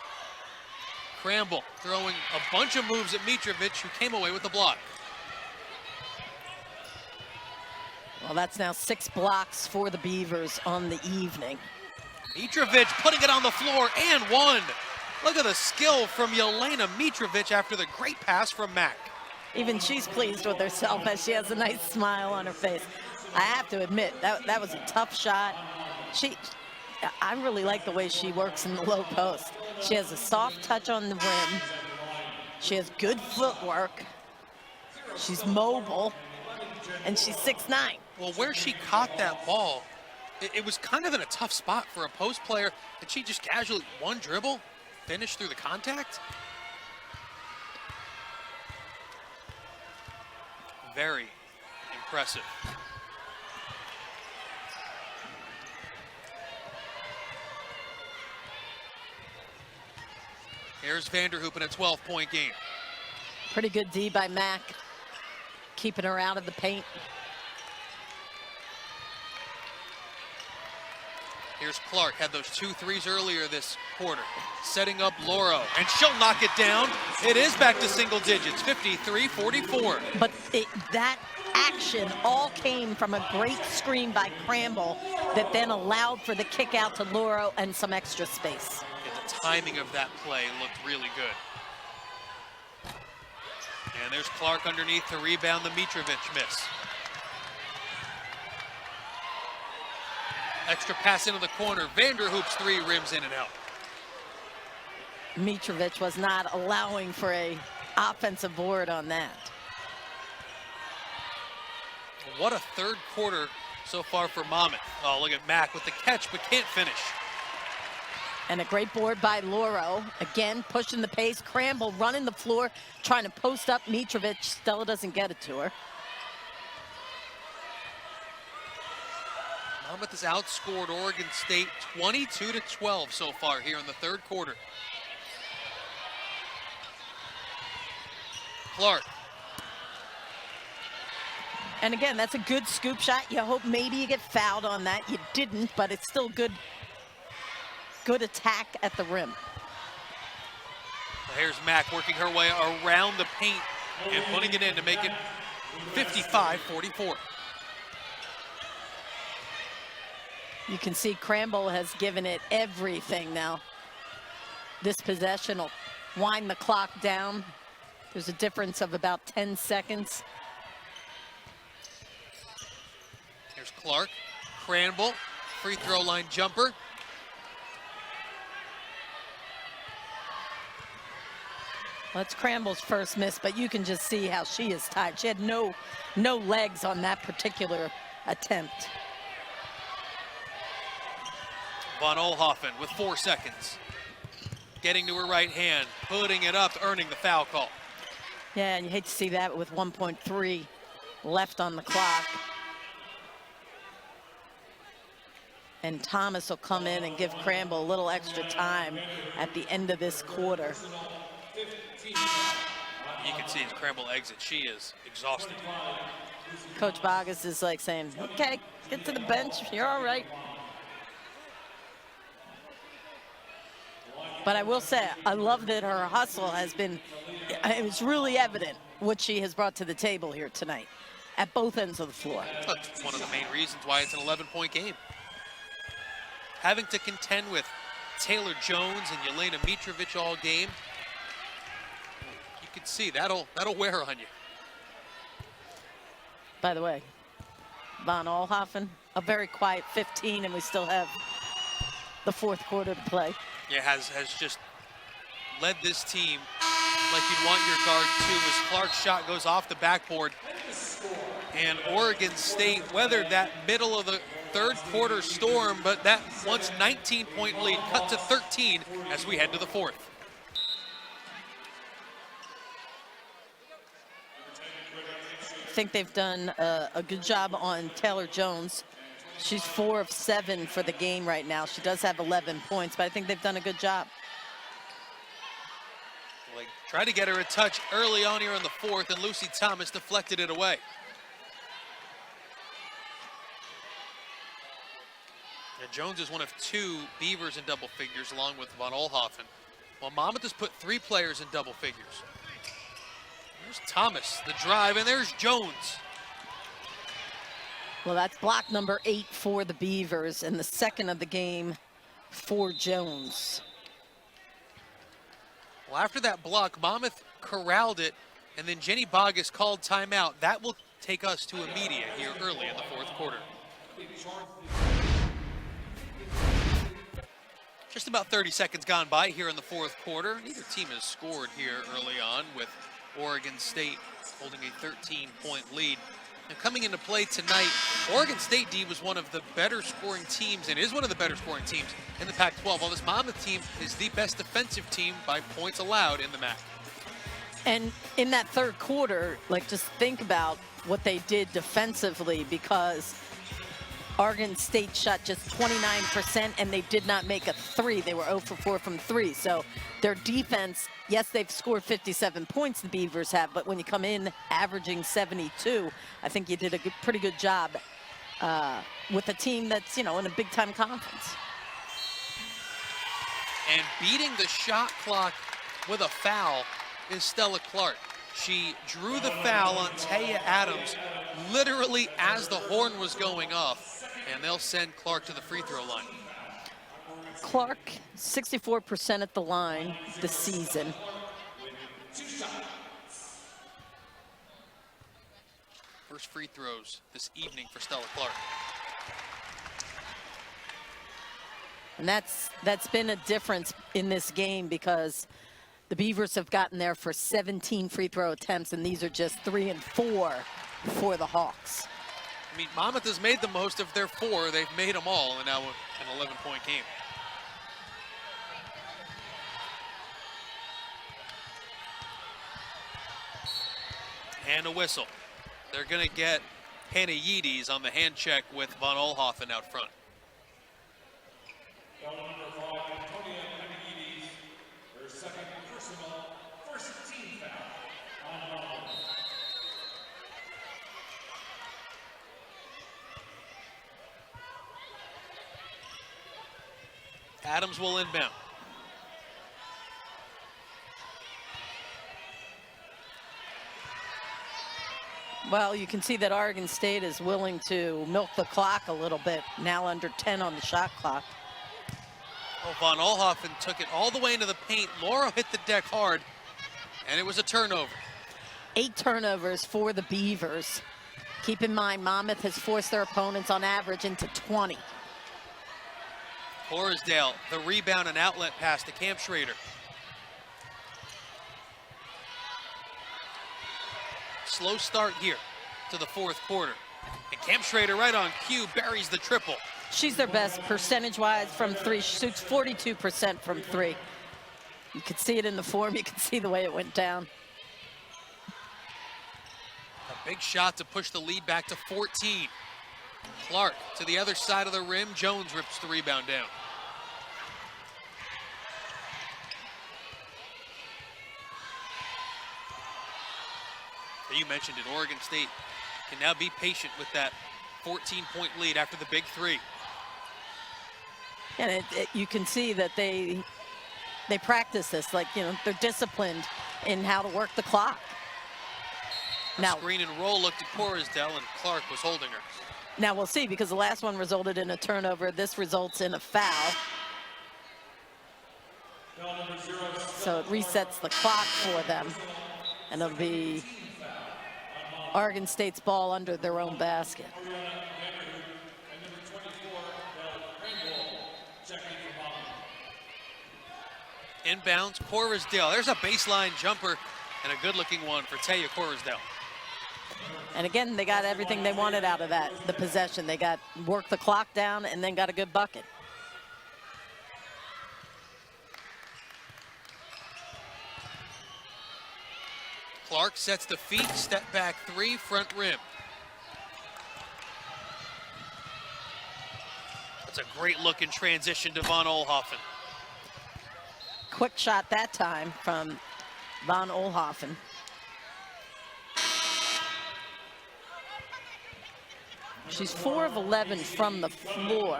Speaker 1: Cramble throwing a bunch of moves at Mitrovic, who came away with the block.
Speaker 2: Well, that's now 6 blocks for the Beavers on the evening.
Speaker 1: Mitrovic putting it on the floor and one. Look at the skill from Jelena Mitrovic after the great pass from Mack.
Speaker 2: Even she's pleased with herself as she has a nice smile on her face. I have to admit, that was a tough shot. I really like the way she works in the low post. She has a soft touch on the rim. She has good footwork. She's mobile, and she's 6'9".
Speaker 1: Well, where she caught that ball, it was kind of in a tough spot for a post player. Did she just casually one dribble, finish through the contact? Very impressive. Here's Vanderhoop in a 12-point game.
Speaker 2: Pretty good D by Mack, keeping her out of the paint.
Speaker 1: Here's Clark, had those 2 threes earlier this quarter. Setting up Loro, and she'll knock it down. It is back to single digits, 53-44.
Speaker 2: But that action all came from a great screen by Cramble that then allowed for the kick out to Loro and some extra space.
Speaker 1: And the timing of that play looked really good. And there's Clark underneath to rebound the Mitrovic miss. Extra pass into the corner. Vanderhoop's 3 rims in and out.
Speaker 2: Mitrovic was not allowing for a offensive board on that.
Speaker 1: What a third quarter so far for Monmouth. Oh, look at Mack with the catch, but can't finish.
Speaker 2: And a great board by Loro. Again, pushing the pace. Cramble running the floor, trying to post up Mitrovic. Stella doesn't get it to her.
Speaker 1: Monmouth has outscored Oregon State 22-12 so far here in the third quarter. Clark.
Speaker 2: And again, that's a good scoop shot. You hope maybe you get fouled on that. You didn't, but it's still good attack at the rim.
Speaker 1: Well, here's Mack working her way around the paint and putting it in to make it 55-44.
Speaker 2: You can see Cramble has given it everything now. This possession will wind the clock down. There's a difference of about 10 seconds.
Speaker 1: Here's Clark, Cranble, free throw line jumper.
Speaker 2: Well, it's Cramble's first miss, but you can just see how she is tired. She had no legs on that particular attempt.
Speaker 1: Von Oelhoffen with 4 seconds. Getting to her right hand, putting it up, earning the foul call.
Speaker 2: Yeah, and you hate to see that with 1.3 left on the clock. And Thomas will come in and give Cramble a little extra time at the end of this quarter.
Speaker 1: You can see as Cramble exits, she is exhausted.
Speaker 2: Coach Vargas is like saying, okay, get to the bench, you're all right. But I will say, I love that her hustle has been, it was really evident what she has brought to the table here tonight at both ends of the floor.
Speaker 1: That's one of the main reasons why it's an 11-point game. Having to contend with Taylor Jones and Yelena Mitrovic all game, you can see that'll wear on you.
Speaker 2: By the way, Von Oelhoffen, a very quiet 15, and we still have the fourth quarter to play.
Speaker 1: Yeah, has just led this team like you'd want your guard to as Clark's shot goes off the backboard. And Oregon State weathered that middle of the third quarter storm, but that once 19-point lead cut to 13 as we head to the fourth.
Speaker 2: I think they've done a good job on Taylor Jones. She's 4 of 7 for the game right now. She does have 11 points, but I think they've done a good job.
Speaker 1: Well, they tried to get her a touch early on here in the fourth, and Lucy Thomas deflected it away. And Jones is one of 2 Beavers in double figures, along with Von Oelhoffen. Well, Monmouth has put 3 players in double figures. There's Thomas, the drive, and there's Jones.
Speaker 2: Well, that's block number 8 for the Beavers, and the second of the game for Jones.
Speaker 1: Well, after that block, Monmouth corralled it, and then Jenny Bogus called timeout. That will take us to a media here early in the fourth quarter. Just about 30 seconds gone by here in the fourth quarter. Neither team has scored here early on, with Oregon State holding a 13-point lead. And coming into play tonight, Oregon State D was one of the better scoring teams, and is one of the better scoring teams in the Pac-12. While this Monmouth team is the best defensive team by points allowed in the MAC.
Speaker 2: And in that third quarter, like, just think about what they did defensively, because Oregon State shot just 29%, and they did not make a 3. They were 0 for 4 from 3. So their defense, yes, they've scored 57 points, the Beavers have, but when you come in averaging 72, I think you did a pretty good job with a team that's, you know, in a big-time conference.
Speaker 1: And beating the shot clock with a foul is Stella Clark. She drew the foul on Taya Adams literally as the horn was going off, and they'll send Clark to the free throw line.
Speaker 2: Clark, 64% at the line this season.
Speaker 1: First free throws this evening for Stella Clark.
Speaker 2: And that's been a difference in this game, because the Beavers have gotten there for 17 free throw attempts, and these are just 3 and 4 for the Hawks.
Speaker 1: I mean, Monmouth has made the most of their 4. They've made them all, and now an 11-point game. And a whistle. They're going to get Hannah Yedes on the hand check with Von Oelhoffen out front. Adams will inbound.
Speaker 2: Well, you can see that Oregon State is willing to milk the clock a little bit, now under 10 on the shot clock.
Speaker 1: Oh, Von Oelhoffen took it all the way into the paint. Laura hit the deck hard, and it was a turnover.
Speaker 2: 8 turnovers for the Beavers. Keep in mind, Monmouth has forced their opponents on average into 20.
Speaker 1: Horsdale, the rebound and outlet pass to Camp Schrader. Slow start here to the fourth quarter. And Camp Schrader right on cue buries the triple.
Speaker 2: She's their best percentage-wise from 3. She shoots 42% from 3. You could see it in the form. You could see the way it went down.
Speaker 1: A big shot to push the lead back to 14. Clark to the other side of the rim. Jones rips the rebound down. You mentioned it, Oregon State can now be patient with that 14-point lead after the big 3.
Speaker 2: And you can see that they practice this, like, you know, they're disciplined in how to work the clock.
Speaker 1: Now, screen and roll looked at Corisdale, and Clark was holding her.
Speaker 2: Now we'll see, because the last one resulted in a turnover. This results in a foul. So it resets the clock for them, and it'll be Oregon State's ball under their own basket.
Speaker 1: Inbounds, Corisdale. There's a baseline jumper and a good-looking one for Taya Corisdale.
Speaker 2: And again, they got everything they wanted out of that, the possession. They got worked the clock down and then got a good bucket.
Speaker 1: Clark sets the feet, step back 3, front rim. That's a great look in transition to Von Oelhoffen.
Speaker 2: Quick shot that time from Von Oelhoffen. She's 4 of 11 from the floor.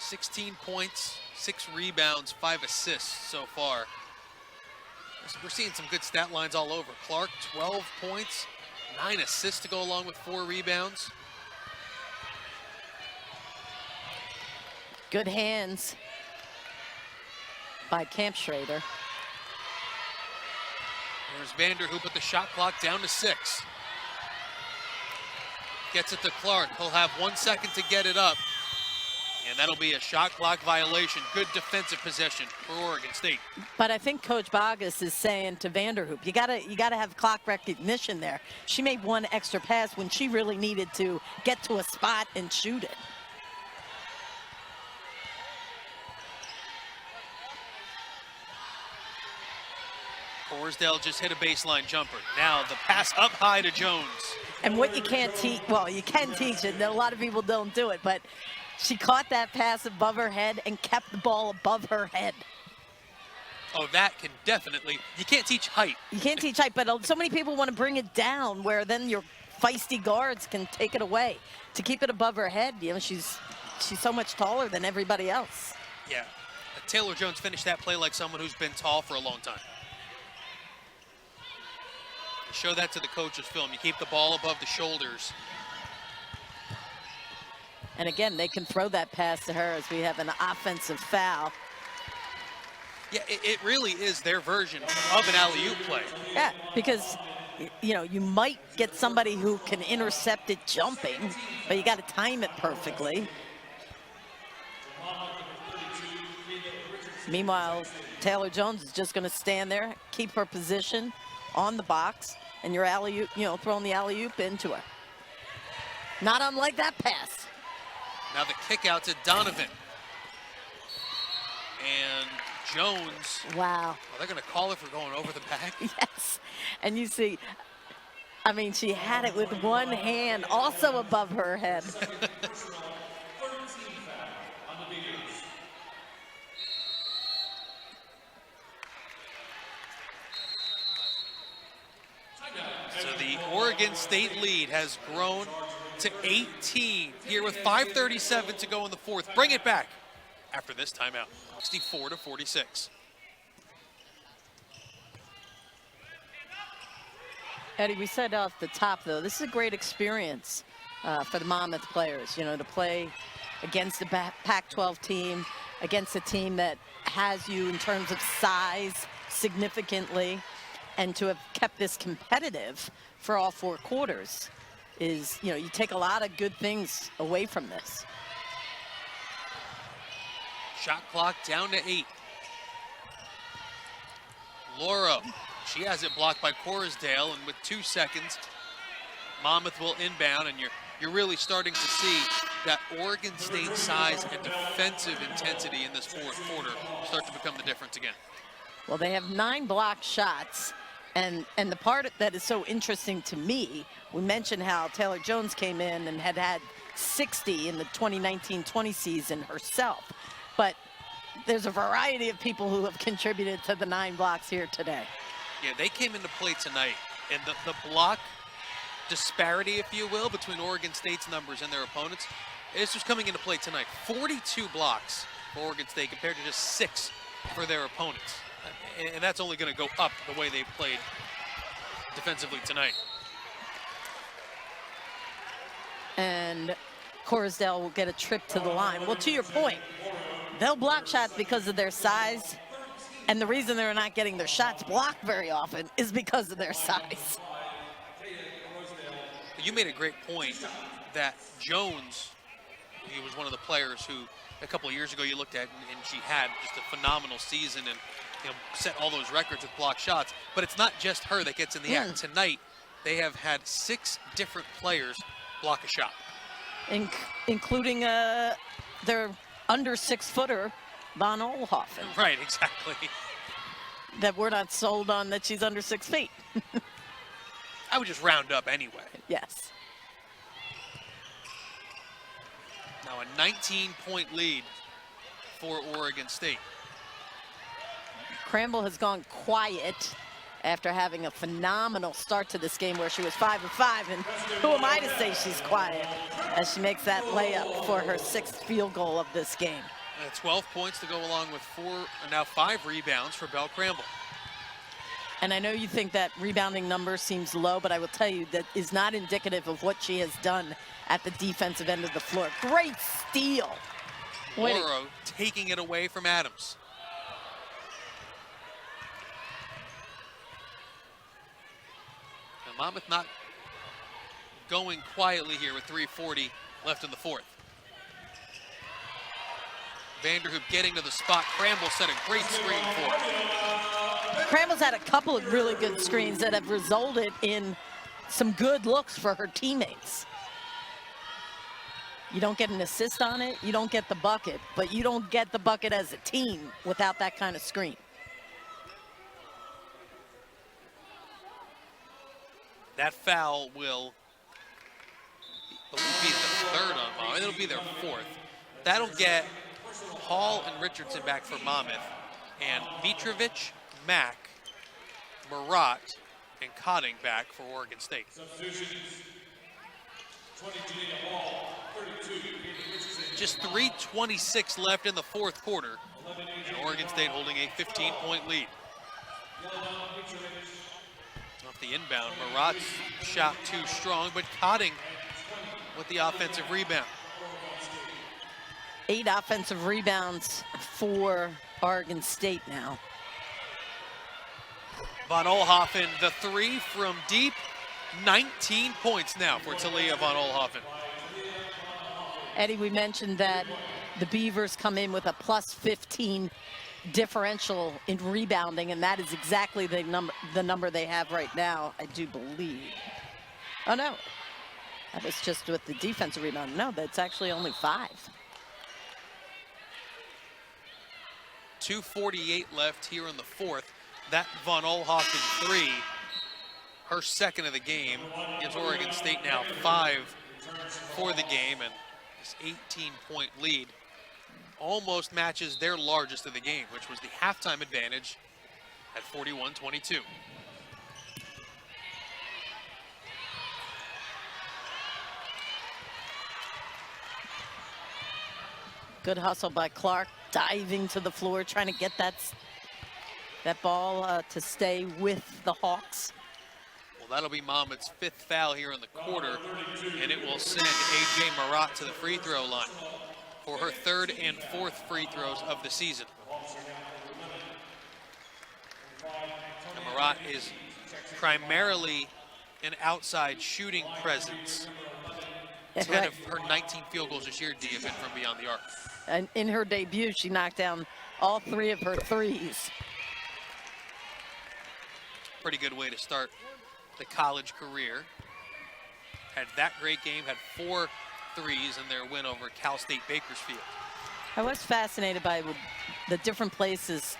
Speaker 1: 16 points, 6 rebounds, 5 assists so far. We're seeing some good stat lines all over. Clark, 12 points, 9 assists to go along with 4 rebounds.
Speaker 2: Good hands by Camp Schrader.
Speaker 1: There's Vanderhoop with the shot clock down to 6. Gets it to Clark. He'll have 1 second to get it up. And that'll be a shot clock violation. Good defensive possession for Oregon State.
Speaker 2: But I think Coach Bogus is saying to Vanderhoop, you gotta have clock recognition there. She made 1 extra pass when she really needed to get to a spot and shoot it.
Speaker 1: Horsdale just hit a baseline jumper. Now the pass up high to Jones.
Speaker 2: And what you can't teach, well, you can teach it. A lot of people don't do it, but she caught that pass above her head and kept the ball above her head.
Speaker 1: Oh, that can definitely, you can't teach height.
Speaker 2: You can't teach height, but so many people want to bring it down where then your feisty guards can take it away. To keep it above her head, you know, she's so much taller than everybody else.
Speaker 1: Yeah, Taylor Jones finished that play like someone who's been tall for a long time. Show that to the coach's film. You keep the ball above the shoulders.
Speaker 2: And again, they can throw that pass to her as we have an offensive foul.
Speaker 1: Yeah, it really is their version of an alley-oop play.
Speaker 2: Yeah, because, you know, you might get somebody who can intercept it jumping, but you got to time it perfectly. Meanwhile, Taylor Jones is just going to stand there, keep her position on the box, and your alley-oop, you know, throwing the alley-oop into her. Not unlike that pass.
Speaker 1: Now the kick out to Donovan. And Jones.
Speaker 2: Wow.
Speaker 1: Well, they're going to call it for going over the back.
Speaker 2: Yes. And you see, I mean, she had it with 1 hand also above her head.
Speaker 1: So the Oregon State lead has grown to 18 here with 5:37 to go in the fourth. Bring it back after this timeout, 64-46.
Speaker 2: Eddie, we said off the top, though, this is a great experience for the Monmouth players, you know, to play against the Pac-12 team, against a team that has you in terms of size significantly, and to have kept this competitive for all 4 quarters is, you know, you take a lot of good things away from this.
Speaker 1: Shot clock down to 8. Laura, she has it blocked by Corisdale, and with 2 seconds, Monmouth will inbound, and you're really starting to see that Oregon State size and defensive intensity in this 4th quarter start to become the difference again.
Speaker 2: Well, they have 9 blocked shots, and the part that is so interesting to me, we mentioned how Taylor Jones came in and had 60 in the 2019-20 season herself, but there's a variety of people who have contributed to the 9 blocks here today.
Speaker 1: Yeah, they came into play tonight, and the block disparity, if you will, between Oregon State's numbers and their opponents, this was coming into play tonight. 42 blocks for Oregon State compared to just 6 for their opponents. And that's only going to go up the way they played defensively tonight.
Speaker 2: And Corisdale will get a trip to the line. Well, to your point, they'll block shots because of their size, and the reason they're not getting their shots blocked very often is because of their size.
Speaker 1: You made a great point that Jones, he was one of the players who a couple of years ago you looked at, and she had just a phenomenal season and, you know, set all those records with block shots. But it's not just her that gets in the act. Tonight, they have had 6 different players block a shot,
Speaker 2: including their under 6-footer, Von Oelhoffen.
Speaker 1: Right, exactly.
Speaker 2: That we're not sold on that she's under 6 feet.
Speaker 1: I would just round up anyway.
Speaker 2: Yes.
Speaker 1: Now a 19-point lead for Oregon State.
Speaker 2: Cramble has gone quiet after having a phenomenal start to this game where she was 5 of 5, and who am I to say she's quiet as she makes that layup for her 6th field goal of this game.
Speaker 1: 12 points to go along with 4, and now 5 rebounds for Belle Cramble.
Speaker 2: And I know you think that rebounding number seems low, but I will tell you that is not indicative of what she has done at the defensive end of the floor. Great steal.
Speaker 1: Laura taking it away from Adams. And Monmouth not going quietly here with 3:40 left in the 4th. Vanderhoop getting to the spot. Cramble set a great screen for her.
Speaker 2: Cramble's had a couple of really good screens that have resulted in some good looks for her teammates. You don't get an assist on it, you don't get the bucket, but you don't get the bucket as a team without that kind of screen.
Speaker 1: That foul will be the 3rd on Monmouth. It'll be their 4th. That'll get Hall and Richardson back for Monmouth, and Mitrovic, Mack, Marat, and Cotting back for Oregon State. Just 3:26 left in the 4th quarter, and Oregon State holding a 15-point lead. Off the inbound, Marat's shot too strong, but Cotting with the offensive rebound.
Speaker 2: 8 offensive rebounds for Oregon State now.
Speaker 1: Von Oelhoffen, the 3 from deep, 19 points now for Talia Von Oelhoffen.
Speaker 2: Eddie, we mentioned that the Beavers come in with a plus 15 differential in rebounding, and that is exactly the number they have right now, I do believe. Oh, no. That was just with the defensive rebound. No, that's actually only 5.
Speaker 1: 2:48 left here in the 4th. That Von Oelhoffen 3, her 2nd of the game, gives Oregon State now 5 for the game, and this 18-point lead almost matches their largest of the game, which was the halftime advantage at 41-22.
Speaker 2: Good hustle by Clark, diving to the floor, trying to get that ball to stay with the Hawks.
Speaker 1: Well, Well, that'll be Monmouth's 5th foul here in the quarter, and it will send A.J. Marat to the free throw line for her 3rd and 4th free throws of the season. And Marat is primarily an outside shooting presence. 10 of her 19 field goals this year have been from beyond the arc.
Speaker 2: And in her debut, she knocked down all 3 of her threes.
Speaker 1: Pretty good way to start the college career. Had that great game, had 4 threes in their win over Cal State Bakersfield.
Speaker 2: I was fascinated by the different places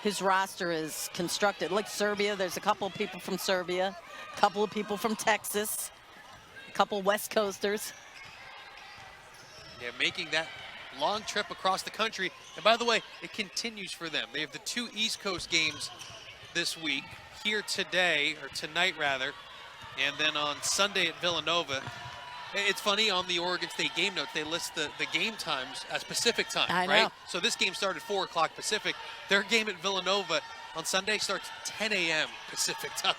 Speaker 2: his roster is constructed. Like Serbia, there's a couple of people from Serbia, a couple of people from Texas, a couple West Coasters.
Speaker 1: Yeah, making that long trip across the country. And by the way, it continues for them. They have the 2 East Coast games this week, here today, or tonight rather, and then on Sunday at Villanova. It's funny, on the Oregon State game notes, they list the game times as Pacific time,
Speaker 2: I know.
Speaker 1: right? So this game started 4 o'clock Pacific. Their game at Villanova on Sunday starts 10 a.m. Pacific time.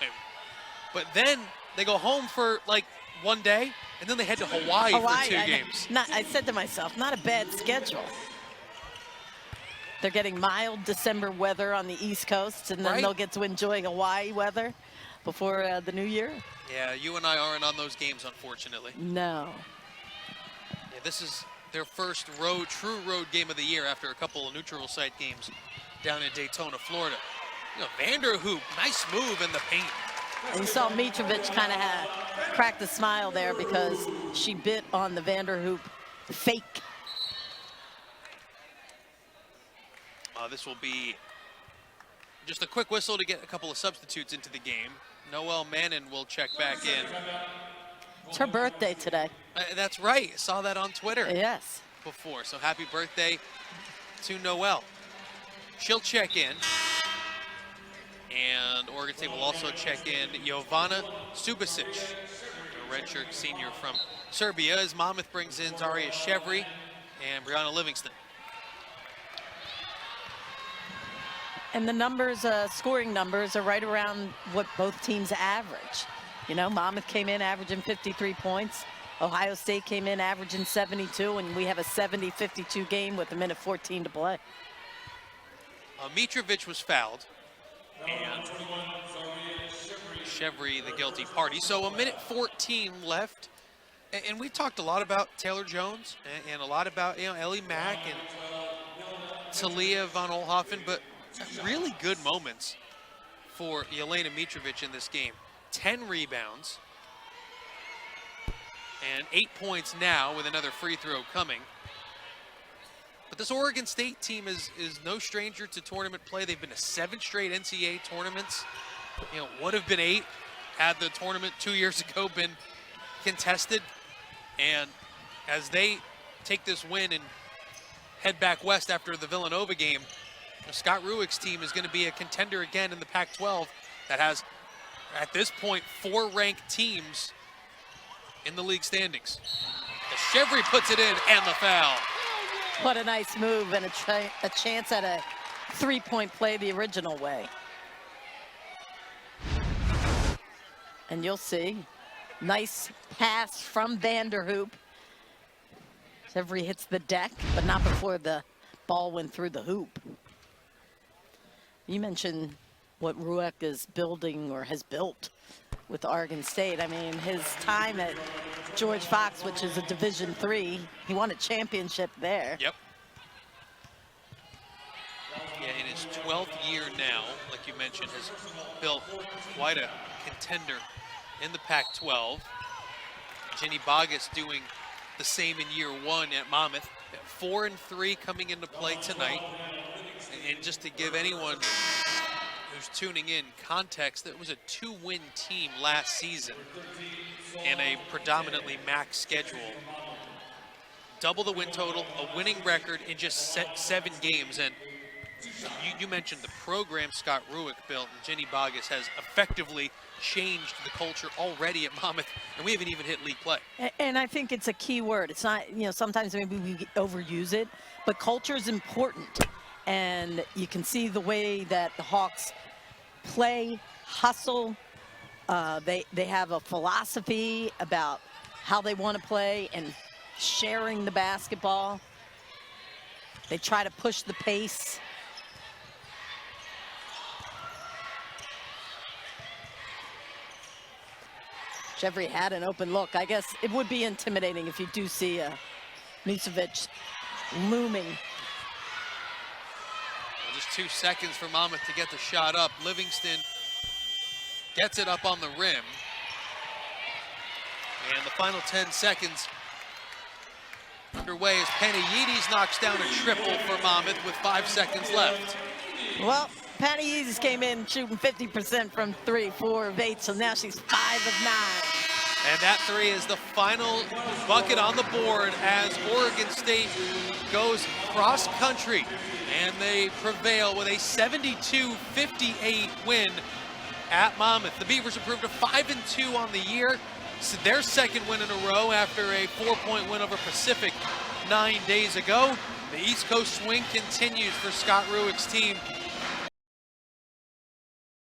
Speaker 1: But then they go home for like 1 day, and then they head to Hawaii for 2 games.
Speaker 2: I said to myself, not a bad schedule. They're getting mild December weather on the East Coast, and then they'll get to enjoy Hawaii weather before the new year.
Speaker 1: Yeah, you and I aren't on those games, unfortunately.
Speaker 2: No.
Speaker 1: Yeah, this is their first true road game of the year after a couple of neutral site games down in Daytona, Florida. You know, Vanderhoop, nice move in the paint.
Speaker 2: And you saw Mitrovic kind of cracked a smile there because she bit on the Vanderhoop fake.
Speaker 1: This will be just a quick whistle to get a couple of substitutes into the game. Noelle Mannon will check back in.
Speaker 2: It's her birthday today.
Speaker 1: That's right. I saw that on Twitter.
Speaker 2: Yes.
Speaker 1: Before. So happy birthday to Noelle. She'll check in. And Oregon State will also check in Jovana Subasic, a redshirt senior from Serbia, as Monmouth brings in Zaria Chevry and Brianna Livingston.
Speaker 2: And the numbers, scoring numbers, are right around what both teams average. You know, Monmouth came in averaging 53 points. Ohio State came in averaging 72, and we have a 70-52 game with 1:14 to play.
Speaker 1: Mitrovic was fouled, and Chevry the guilty party. So 1:14 left, and we talked a lot about Taylor Jones and a lot about, you know, Ellie Mack and Talia von Oelhoffen, but really good moments for Jelena Mitrovic in this game. 10 rebounds and 8 points now with another free throw coming. But this Oregon State team is no stranger to tournament play. They've been to 7 straight NCAA tournaments. You know, would have been 8 had the tournament 2 years ago been contested. And as they take this win and head back west after the Villanova game, Scott Ruick's team is going to be a contender again in the Pac-12 that has, at this point, 4 ranked teams in the league standings. As Chevry puts it in, and the foul.
Speaker 2: What a nice move, and a chance at a 3-point play the original way. And you'll see, nice pass from Vanderhoop. Chevry hits the deck, but not before the ball went through the hoop. You mentioned what Ruick is building or has built with Oregon State. I mean, his time at George Fox, which is a Division III, he won a championship there.
Speaker 1: Yep. Yeah, in his 12th year now, like you mentioned, has built quite a contender in the Pac-12. Jenny Bogus doing the same in year 1 at Monmouth. 4-3 coming into play tonight. And just to give anyone who's tuning in context, it was a 2-win team last season in a predominantly MAC schedule. Double the win total, a winning record in just 7 games. And you mentioned the program Scott Ruick built, and Jenny Bogus has effectively changed the culture already at Monmouth, and we haven't even hit league play.
Speaker 2: And I think it's a key word. It's not, you know, sometimes maybe we overuse it, but culture is important. And you can see the way that the Hawks play, hustle, They have a philosophy about how they want to play and sharing the basketball. They try to push the pace. Jeffrey had an open look. I guess it would be intimidating if you do see Musovic looming.
Speaker 1: Just 2 seconds for Monmouth to get the shot up. Livingston gets it up on the rim. And the final 10 seconds underway as Panayides knocks down a triple for Monmouth with 5 seconds left.
Speaker 2: Well, Panayides came in shooting 50% from 3, 4 of 8, so now she's 5 of 9.
Speaker 1: And that 3 is the final bucket on the board as Oregon State goes cross country. And they prevail with a 72-58 win at Monmouth. The Beavers improved to 5-2 on the year. It's their second win in a row after a 4-point win over Pacific 9 days ago. The East Coast swing continues for Scott Ruick's team